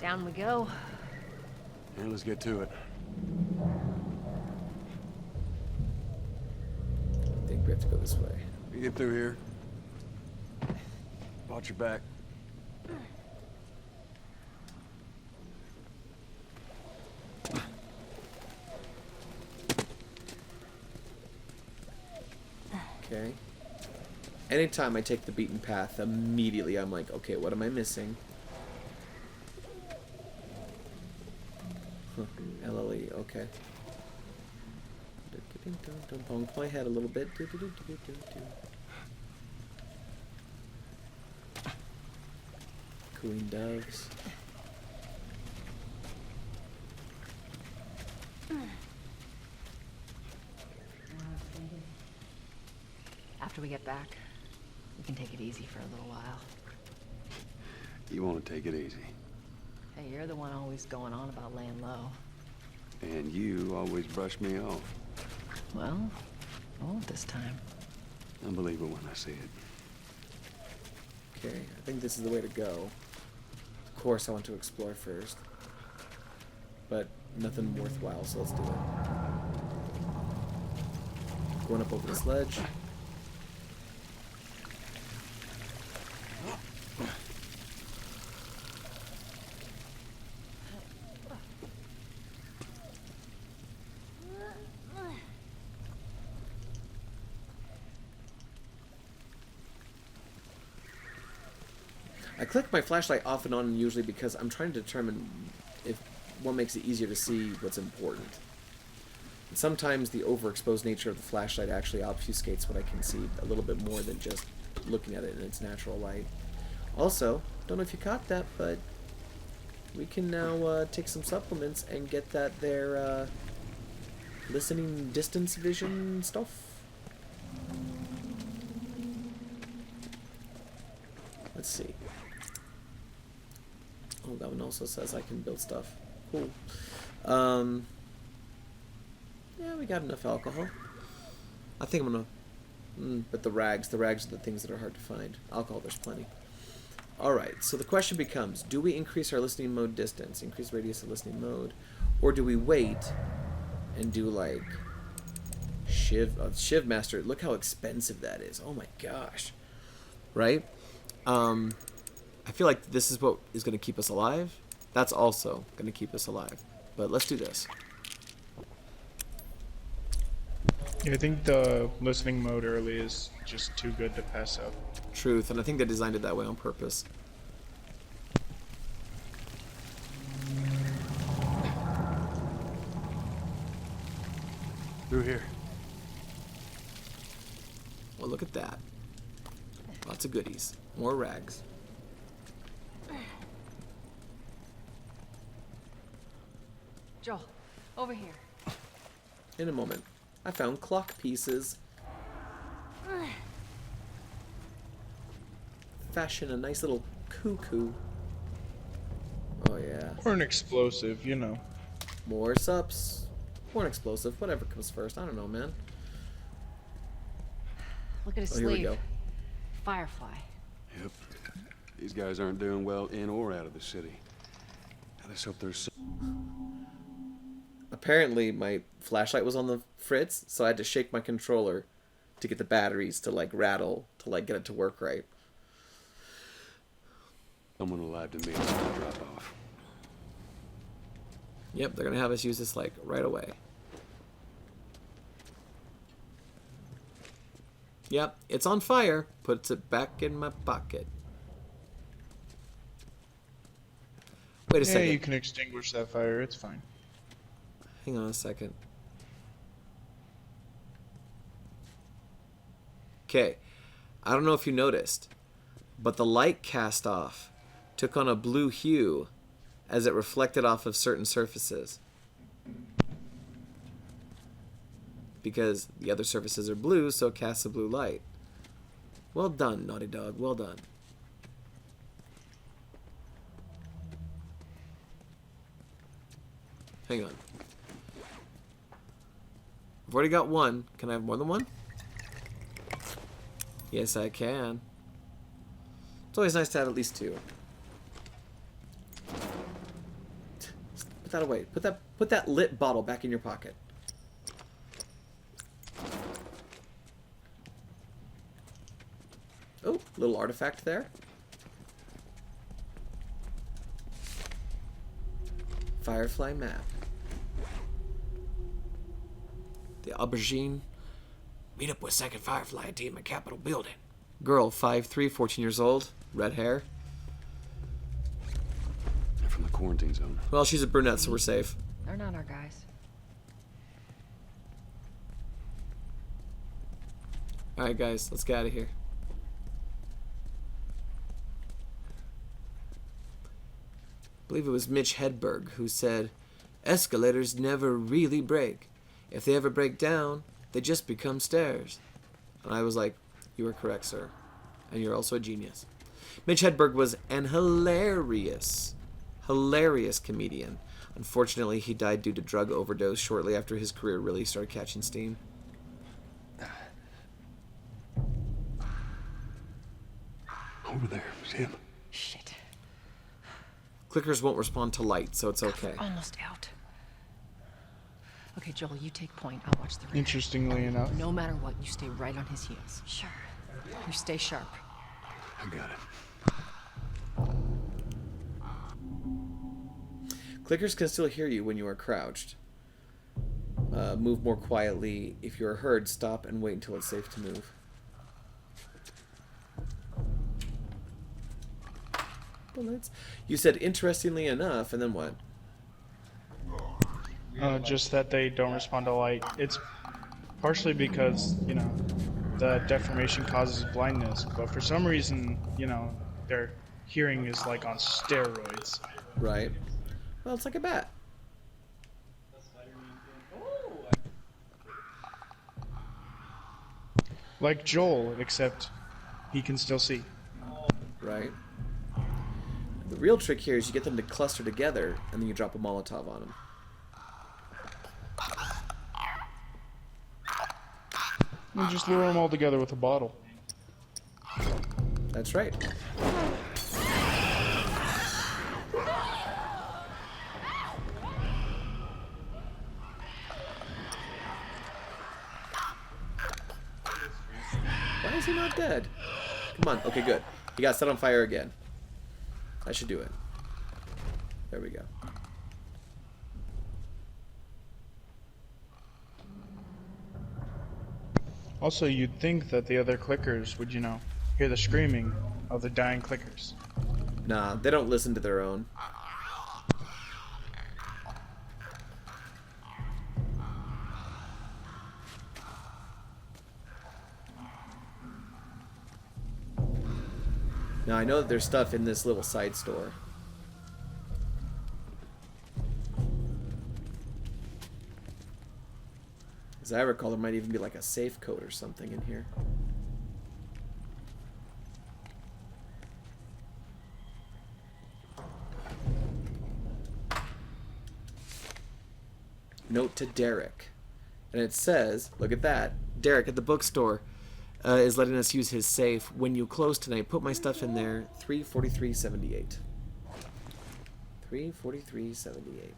S3: Down we go.
S8: Here, let's get to it.
S1: I think we have to go this way.
S8: We get through here. Watch your back.
S1: Anytime I take the beaten path, immediately I'm like, okay, what am I missing? Huh, LLE, okay. Bonk my head a little bit. Cooing doves.
S3: After we get back, we can take it easy for a little while.
S8: You want to take it easy.
S3: Hey, you're the one always going on about laying low.
S8: And you always brush me off.
S3: Well, I won't this time.
S8: I'll believe it when I see it.
S1: Okay, I think this is the way to go. Of course I want to explore first. But nothing worthwhile, so let's do it. Going up over this ledge. I click my flashlight off and on usually because I'm trying to determine if what makes it easier to see what's important. And sometimes the overexposed nature of the flashlight actually obfuscates what I can see a little bit more than just looking at it in its natural light. Also, don't know if you caught that, but we can now take some supplements and get that there listening distance vision stuff. Let's see. Oh, that one also says I can build stuff. Cool. Yeah, we got enough alcohol. I think I'm gonna... but the rags are the things that are hard to find. Alcohol, there's plenty. Alright, so the question becomes, do we increase our listening mode distance, increase radius of listening mode, or do we wait and do like Shiv Master? Look how expensive that is. Oh my gosh. Right? I feel like this is what is going to keep us alive. That's also going to keep us alive. But let's do this.
S2: Yeah, I think the listening mode early is just too good to pass up.
S1: Truth, and I think they designed it that way on purpose.
S8: Through here.
S1: Well, look at that. Lots of goodies. More rags.
S3: Joel, over here.
S1: In a moment. I found clock pieces. Fashion a nice little cuckoo. Oh yeah.
S2: Or an explosive, you know.
S1: More sups. Or an explosive. Whatever comes first. I don't know, man.
S3: Look at his
S1: Oh,
S3: sleeve.
S1: here we go.
S3: Firefly.
S8: Yep. These guys aren't doing well in or out of the city. Let's hope there's some...
S1: Apparently my flashlight was on the fritz, so I had to shake my controller to get the batteries to like rattle to like get it to work right.
S8: someone alive to me to drop off.
S1: Yep, they're gonna have us use this like right away. Yep, it's on fire. Puts it back in my pocket. Wait a second.
S2: Yeah, you can extinguish that fire. It's fine.
S1: Hang on a second. Okay, I don't know if you noticed, but the light cast off took on a blue hue as it reflected off of certain surfaces. Because the other surfaces are blue, so it casts a blue light. Well done, Naughty Dog, well done. Hang on. I've already got one. Can I have more than one? Yes, I can. It's always nice to have at least two. Put that away. Put that lit bottle back in your pocket. Oh, little artifact there. Firefly map. The aubergine. Meet up with Second Firefly team at Capitol Building. Girl, 5'3", 14 years old, red hair.
S8: They're from the quarantine zone.
S1: Well, she's a brunette, so we're safe.
S3: They're not our guys.
S1: Alright, guys, let's get out of here. I believe it was Mitch Hedberg who said, escalators never really break. If they ever break down, they just become stairs. And I was like, you are correct, sir. And you're also a genius. Mitch Hedberg was an hilarious comedian. Unfortunately, he died due to drug overdose shortly after his career really started catching steam.
S8: Over there, see him?
S10: Shit.
S1: Clickers won't respond to light, so it's okay.
S10: We're almost out. Okay, Joel, you take point. I'll watch the rear.
S2: Interestingly enough.
S10: No matter what, you stay right on his heels.
S12: Sure.
S10: You stay sharp.
S8: I got it.
S1: Clickers can still hear you when you are crouched. Move more quietly. If you are heard, stop and wait until it's safe to move. Bullets. You said interestingly enough, and then what?
S2: Just that they don't respond to light. It's partially because, you know, the deformation causes blindness, but for some reason, you know, their hearing is like on steroids.
S1: Right. Well, it's like a bat.
S2: Like Joel, except he can still see.
S1: Right. The real trick here is you get them to cluster together, and then you drop a Molotov on them.
S2: And just lure them all together with a bottle.
S1: That's right. Why is he not dead? Come on. Okay, good. He got set on fire again. I should do it. There we go.
S2: Also, you'd think that the other clickers would, you know, hear the screaming of the dying clickers.
S1: Nah, they don't listen to their own. Now, I know that there's stuff in this little side store. As I recall, there might even be like a safe code or something in here. Note to Derek. And it says, look at that, Derek at the bookstore is letting us use his safe. When you close tonight, put my stuff in there. 343.78. 343.78.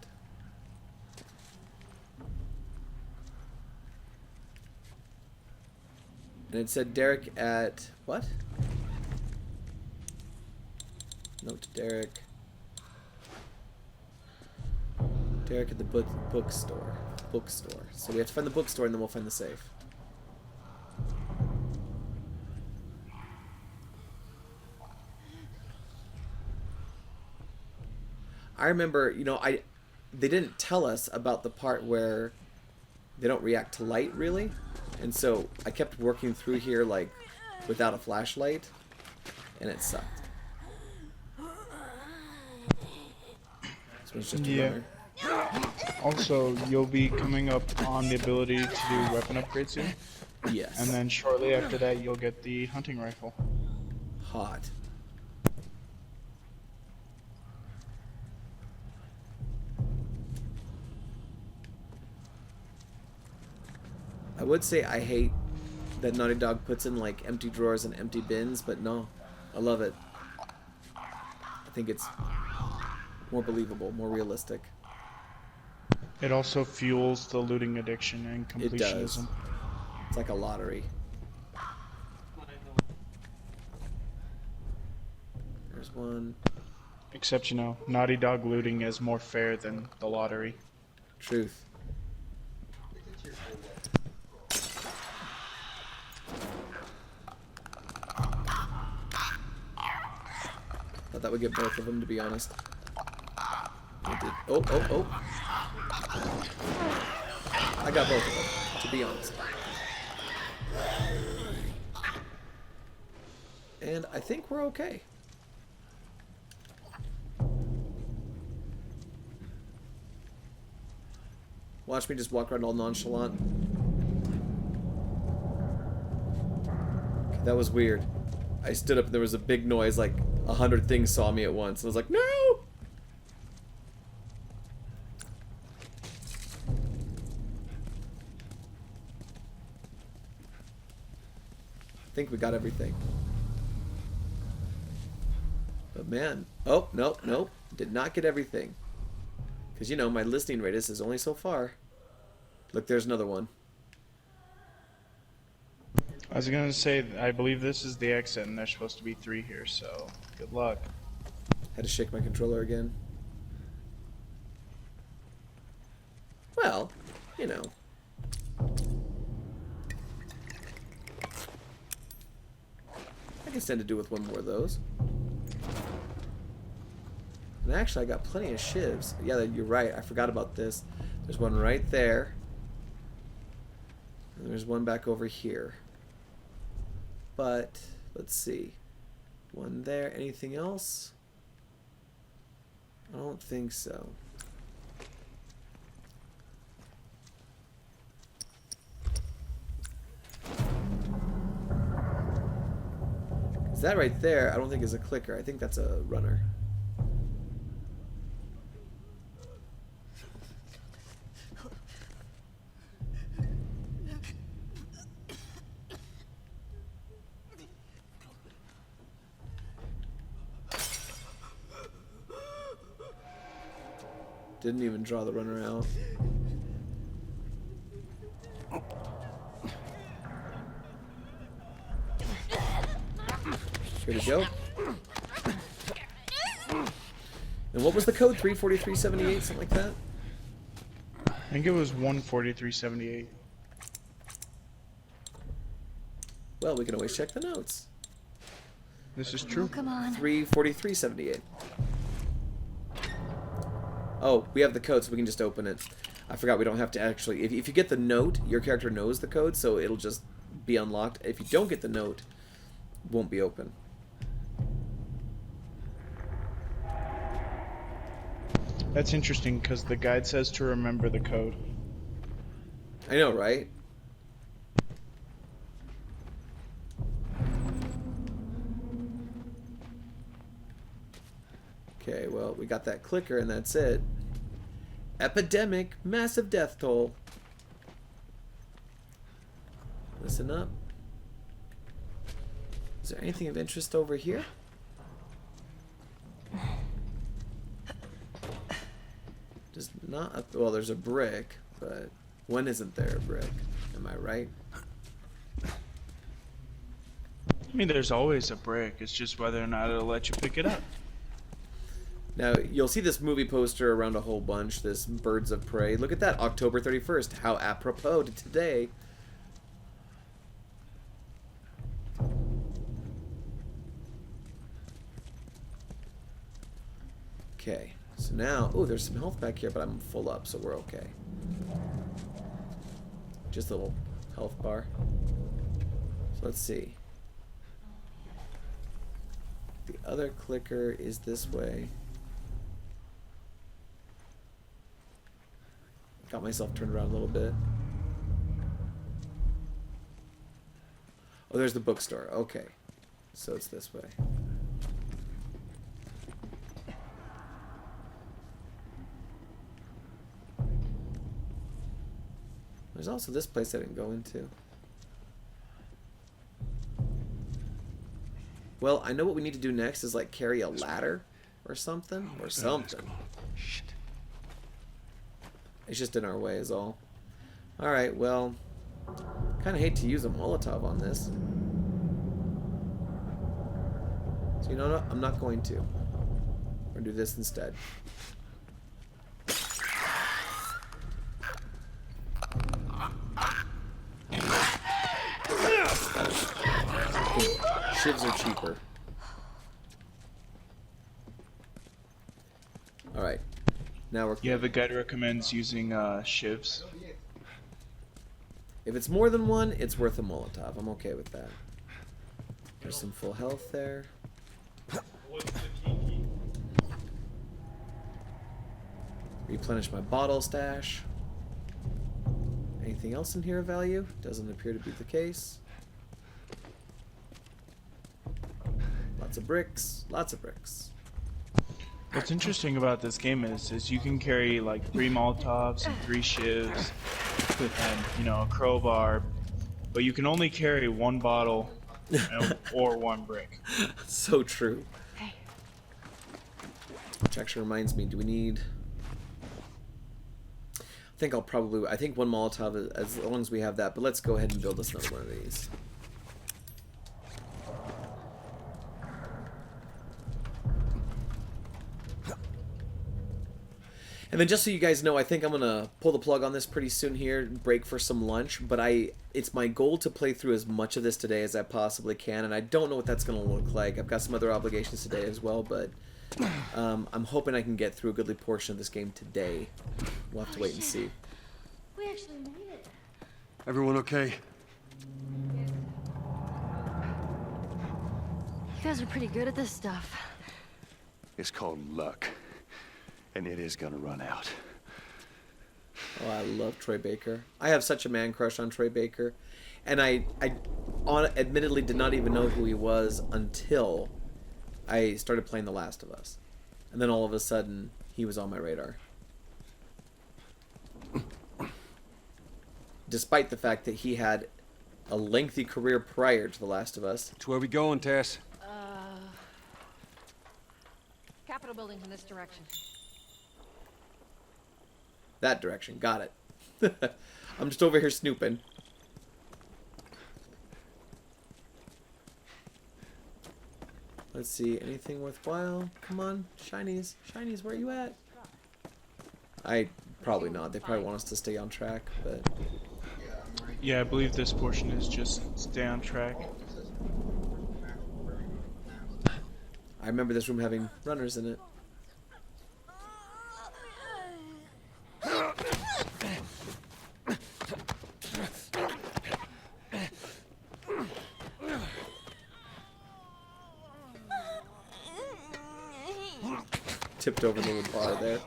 S1: And it said Derek at what? Note to Derek. Derek at the bookstore. Bookstore. So we have to find the bookstore and then we'll find the safe. I remember, you know, they didn't tell us about the part where they don't react to light really, and so I kept working through here like without a flashlight, and it sucked. So it's just a runner.
S2: Also, you'll be coming up on the ability to do weapon upgrades soon.
S1: Yes.
S2: And then shortly after that, you'll get the hunting rifle.
S1: Hot. I would say I hate that Naughty Dog puts in like empty drawers and empty bins, but no, I love it. I think it's more believable, more realistic.
S2: It also fuels the looting addiction and completionism.
S1: It does. It's like a lottery. There's one.
S2: Except, you know, Naughty Dog looting is more fair than the lottery.
S1: Truth. that would get both of them, to be honest. I did. Oh, oh, oh. I got both of them, to be honest. And I think we're okay. Watch me just walk around all nonchalant. Okay, that was weird. I stood up and there was a big noise, like 100 things saw me at once. And I was like, no! I think we got everything. But man, oh, nope, nope. Did not get everything. Because, you know, my listening radius is only so far. Look, there's another one.
S2: I was gonna say, I believe this is the exit, and there's supposed to be 3 here, so good luck.
S1: Had to shake my controller again. Well, you know. I can stand to do with one more of those. And actually, I got plenty of shivs. Yeah, you're right. I forgot about this. There's one right there. And there's one back over here. But, let's see. One there. Anything else? I don't think so. Is that right there? I don't think is a clicker. I think that's a runner. Didn't even draw the runner out. Here to go. And what was the code? 34378, something like that?
S2: I think it was 14378.
S1: Well, we can always check the notes.
S2: This is true.
S12: Oh, come on.
S1: 34378. Oh, we have the code, so we can just open it. I forgot we don't have to actually... If you get the note, your character knows the code, so it'll just be unlocked. If you don't get the note, it won't be open.
S2: That's interesting, because the guide says to remember the code.
S1: I know, right? Okay, well, we got that clicker, and that's it. Epidemic, massive death toll. Listen up. Is there anything of interest over here? Just not. Well, there's a brick, but when isn't there a brick? Am I right?
S2: I mean, there's always a brick. It's just whether or not it'll let you pick it up.
S1: Now, you'll see this movie poster around a whole bunch, this Birds of Prey. Look at that, October 31st. How apropos to today. Okay, so now... Oh, there's some health back here, but I'm full up, so we're okay. Just a little health bar. So let's see. The other clicker is this way. Got myself turned around a little bit. Oh, there's the bookstore. Okay. So it's this way. There's also this place I didn't go into. Well, I know what we need to do next is like carry a ladder or something. Or something.
S8: Shit.
S1: It's just in our way is all. Alright, well, kind of hate to use a Molotov on this. So you know what? I'm not going to. We're going to do this instead. Shivs are cheaper. Alright. Now we're...
S2: Yeah, the guide recommends using shivs.
S1: If it's more than one, it's worth a Molotov. I'm okay with that. There's some full health there. Replenish my bottle stash. Anything else in here of value? Doesn't appear to be the case. Lots of bricks. Lots of bricks.
S2: What's interesting about this game is you can carry like 3 Molotovs and 3 shivs and, you know, a crowbar, but you can only carry 1 bottle or 1 brick.
S1: So true. Which actually reminds me, do we need... I think I think 1 Molotov as long as we have that, but let's go ahead and build us another one of these. And then just so you guys know, I think I'm gonna pull the plug on this pretty soon here, break for some lunch, but it's my goal to play through as much of this today as I possibly can, and I don't know what that's gonna look like. I've got some other obligations today as well, but I'm hoping I can get through a goodly portion of this game today. We'll have to wait and see.
S12: We actually made it.
S8: Everyone okay?
S12: You guys are pretty good at this stuff.
S8: It's called luck. And it is gonna run out.
S1: Oh, I love Troy Baker. I have such a man crush on Troy Baker. And I admittedly did not even know who he was until I started playing The Last of Us. And then all of a sudden, he was on my radar. Despite the fact that he had a lengthy career prior to The Last of Us.
S8: Which way we going, Tess?
S3: Capitol building's in this direction.
S1: That direction. Got it. I'm just over here snooping. Let's see. Anything worthwhile? Come on. Shinies. Shinies, where are you at? Probably not. They probably want us to stay on track, but...
S2: Yeah, I believe this portion is just stay on track.
S1: I remember this room having runners in it. Tipped over the little bar there.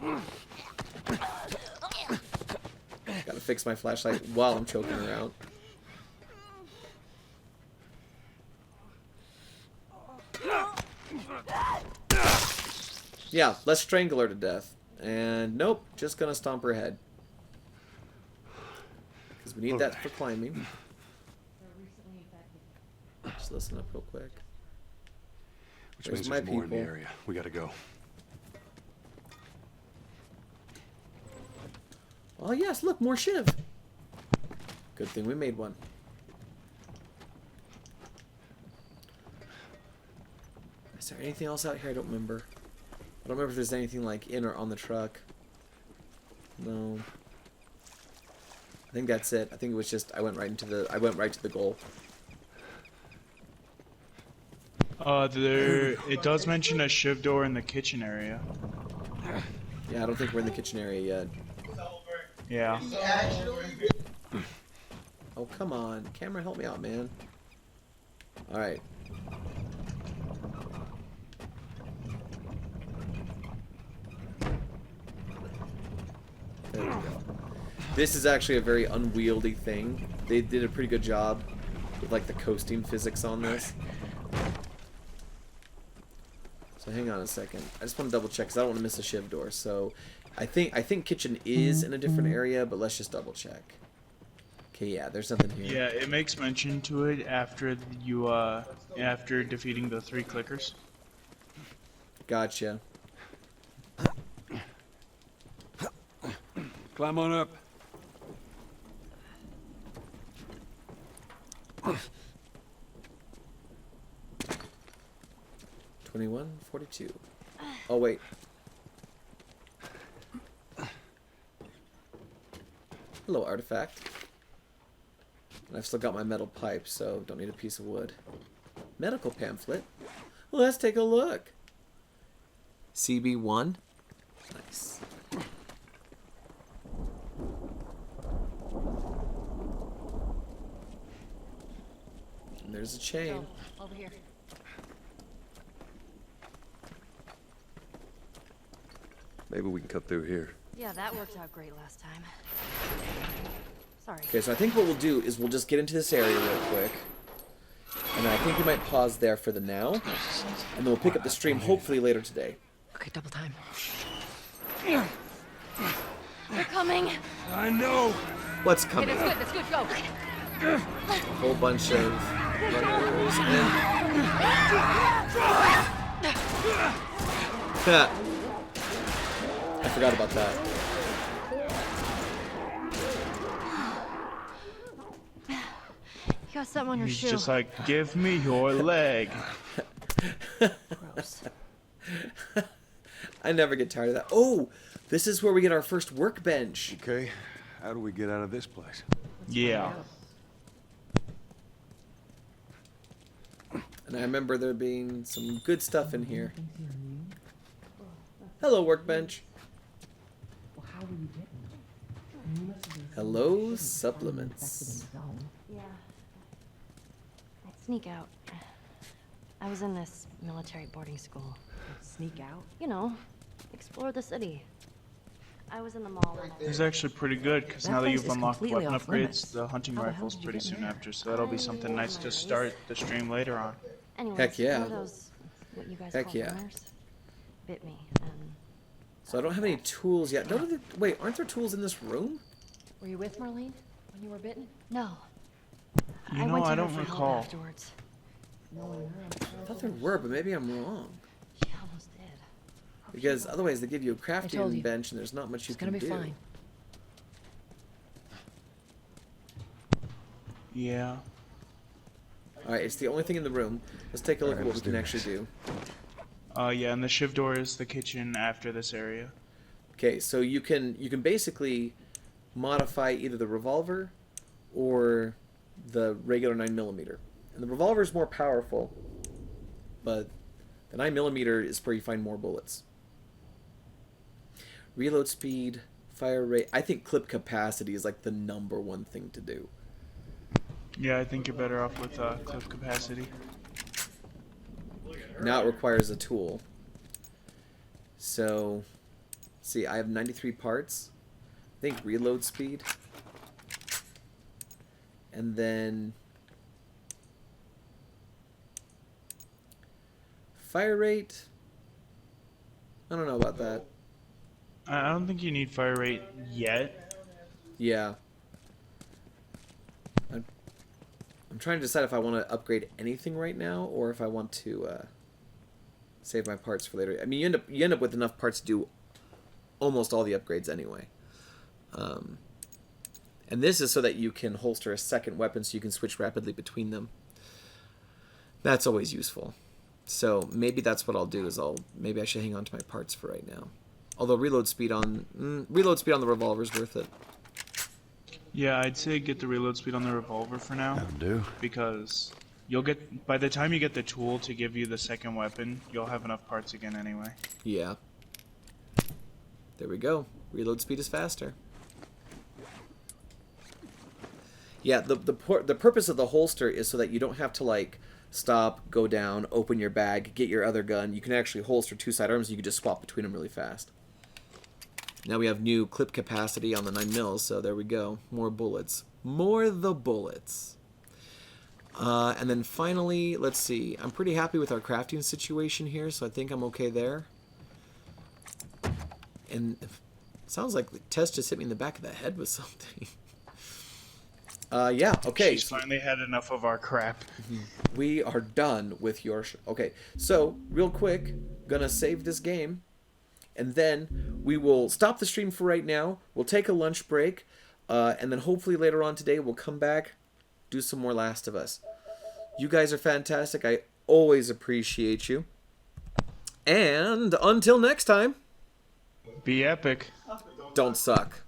S1: Gotta fix my flashlight while I'm choking her out. Yeah, let's strangle her to death. And nope, just gonna stomp her head. Because we need that for climbing. Just listen up real quick.
S8: Which means there's more in the area. We gotta go.
S1: Oh yes, look, more shiv. Good thing we made one. Is there anything else out here? I don't remember. I don't remember if there's anything like in or on the truck. No. I think that's it. I think it was just I went right to the goal.
S2: It does mention a shiv door in the kitchen area.
S1: Yeah, I don't think we're in the kitchen area yet.
S2: Yeah.
S1: Oh, come on. Camera, help me out, man. Alright. There we go. This is actually a very unwieldy thing. They did a pretty good job with, like, the coasting physics on this. So hang on a second. I just want to double check because I don't want to miss a shiv door. So I think kitchen is in a different area, but let's just double check. Okay, yeah, there's nothing here.
S2: Yeah, it makes mention to it after after defeating the 3 clickers.
S1: Gotcha.
S8: Climb on up.
S1: 21:42. Oh wait. Hello, artifact. And I've still got my metal pipe, so don't need a piece of wood. Medical pamphlet. Let's take a look. CB1. Nice. And there's a chain.
S3: Go, over here.
S6: Maybe we can cut through here.
S12: Yeah, that worked out great last time. Sorry.
S1: Okay, so I think what we'll do is we'll just get into this area real quick. And I think we might pause there for the now. And then we'll pick up the stream hopefully later today.
S3: Okay, double time.
S12: They're coming.
S6: I know.
S1: What's
S3: Okay,
S1: coming?
S3: that's good, go.
S1: A whole bunch of runners and... I forgot about that.
S12: You got something on your
S2: He's
S12: shoe.
S2: just like, give me your leg.
S3: Gross.
S1: I never get tired of that. Oh, this is where we get our first workbench.
S8: Okay, how do we get out of this place?
S2: Yeah.
S1: And I remember there being some good stuff in here. Hello, workbench. Hello, supplements.
S12: Yeah. I'd sneak out. I was in this military boarding school.
S3: Sneak out?
S12: You know, explore the city. I was in the mall.
S2: This is actually pretty good, because
S3: That
S2: now that
S3: place
S2: you've
S3: is
S2: unlocked
S3: completely
S2: weapon
S3: off
S2: upgrades,
S3: limits.
S2: the hunting
S3: How the hell
S2: rifle's
S3: did you
S2: pretty
S3: get in
S2: soon
S3: there?
S2: after, so that'll be something nice to start the stream later on.
S12: Anyways,
S1: Heck yeah.
S12: one of those, what you guys
S1: Heck
S12: call
S1: yeah.
S12: runners, bit me, and
S1: So I don't have any tools yet. Wait, aren't there tools in this room?
S3: Were you with Marlene when you were bitten?
S12: no.
S2: You
S12: I
S2: know,
S12: went to
S2: I
S12: her
S2: don't
S12: for help
S2: recall.
S12: afterwards.
S1: I thought there were, but maybe I'm wrong.
S12: She almost did.
S1: Because otherwise they give you a
S3: told
S1: crafting
S3: you.
S1: bench and there's not much you
S3: It's
S1: can
S3: gonna be
S1: do.
S3: fine.
S2: Yeah.
S1: Alright, it's the only thing in the room. Let's take a look at what we can actually do.
S2: Yeah, and the shiv door is the kitchen after this area.
S1: Okay, so you can basically modify either the revolver or the regular 9mm. And the revolver is more powerful, but the 9mm is where you find more bullets. Reload speed, fire rate. I think clip capacity is like the #1 thing to do.
S2: Yeah, I think you're better off with clip capacity.
S1: Now it requires a tool. So, see, I have 93 parts. I think reload speed. And then fire rate. I don't know about that.
S2: I don't think you need fire rate yet.
S1: Yeah. I'm trying to decide if I want to upgrade anything right now or if I want to save my parts for later. I mean, you end up with enough parts to do almost all the upgrades anyway. And this is so that you can holster a second weapon so you can switch rapidly between them. That's always useful. So maybe that's what I'll do is maybe I should hang on to my parts for right now. Although reload speed on the revolver is worth it.
S2: Yeah, I'd say get the reload speed on the revolver for now.
S8: That'll do.
S2: Because you'll get, by the time you get the tool to give you the second weapon, you'll have enough parts again anyway.
S1: Yeah. There we go. Reload speed is faster. Yeah, the purpose of the holster is so that you don't have to like stop, go down, open your bag, get your other gun. You can actually holster two sidearms. You can just swap between them really fast. Now we have new clip capacity on the 9mm, so there we go. More bullets. More the bullets. And then finally, let's see. I'm pretty happy with our crafting situation here, so I think I'm okay there. And it sounds like Tess just hit me in the back of the head with something. Yeah, okay.
S2: She's finally had enough of our crap.
S1: We are done with your... Okay, so, real quick, gonna save this game. And then we will stop the stream for right now. We'll take a lunch break. And then hopefully later on today we'll come back, do some more Last of Us. You guys are fantastic. I always appreciate you. And until next time...
S2: Be epic.
S1: Don't suck.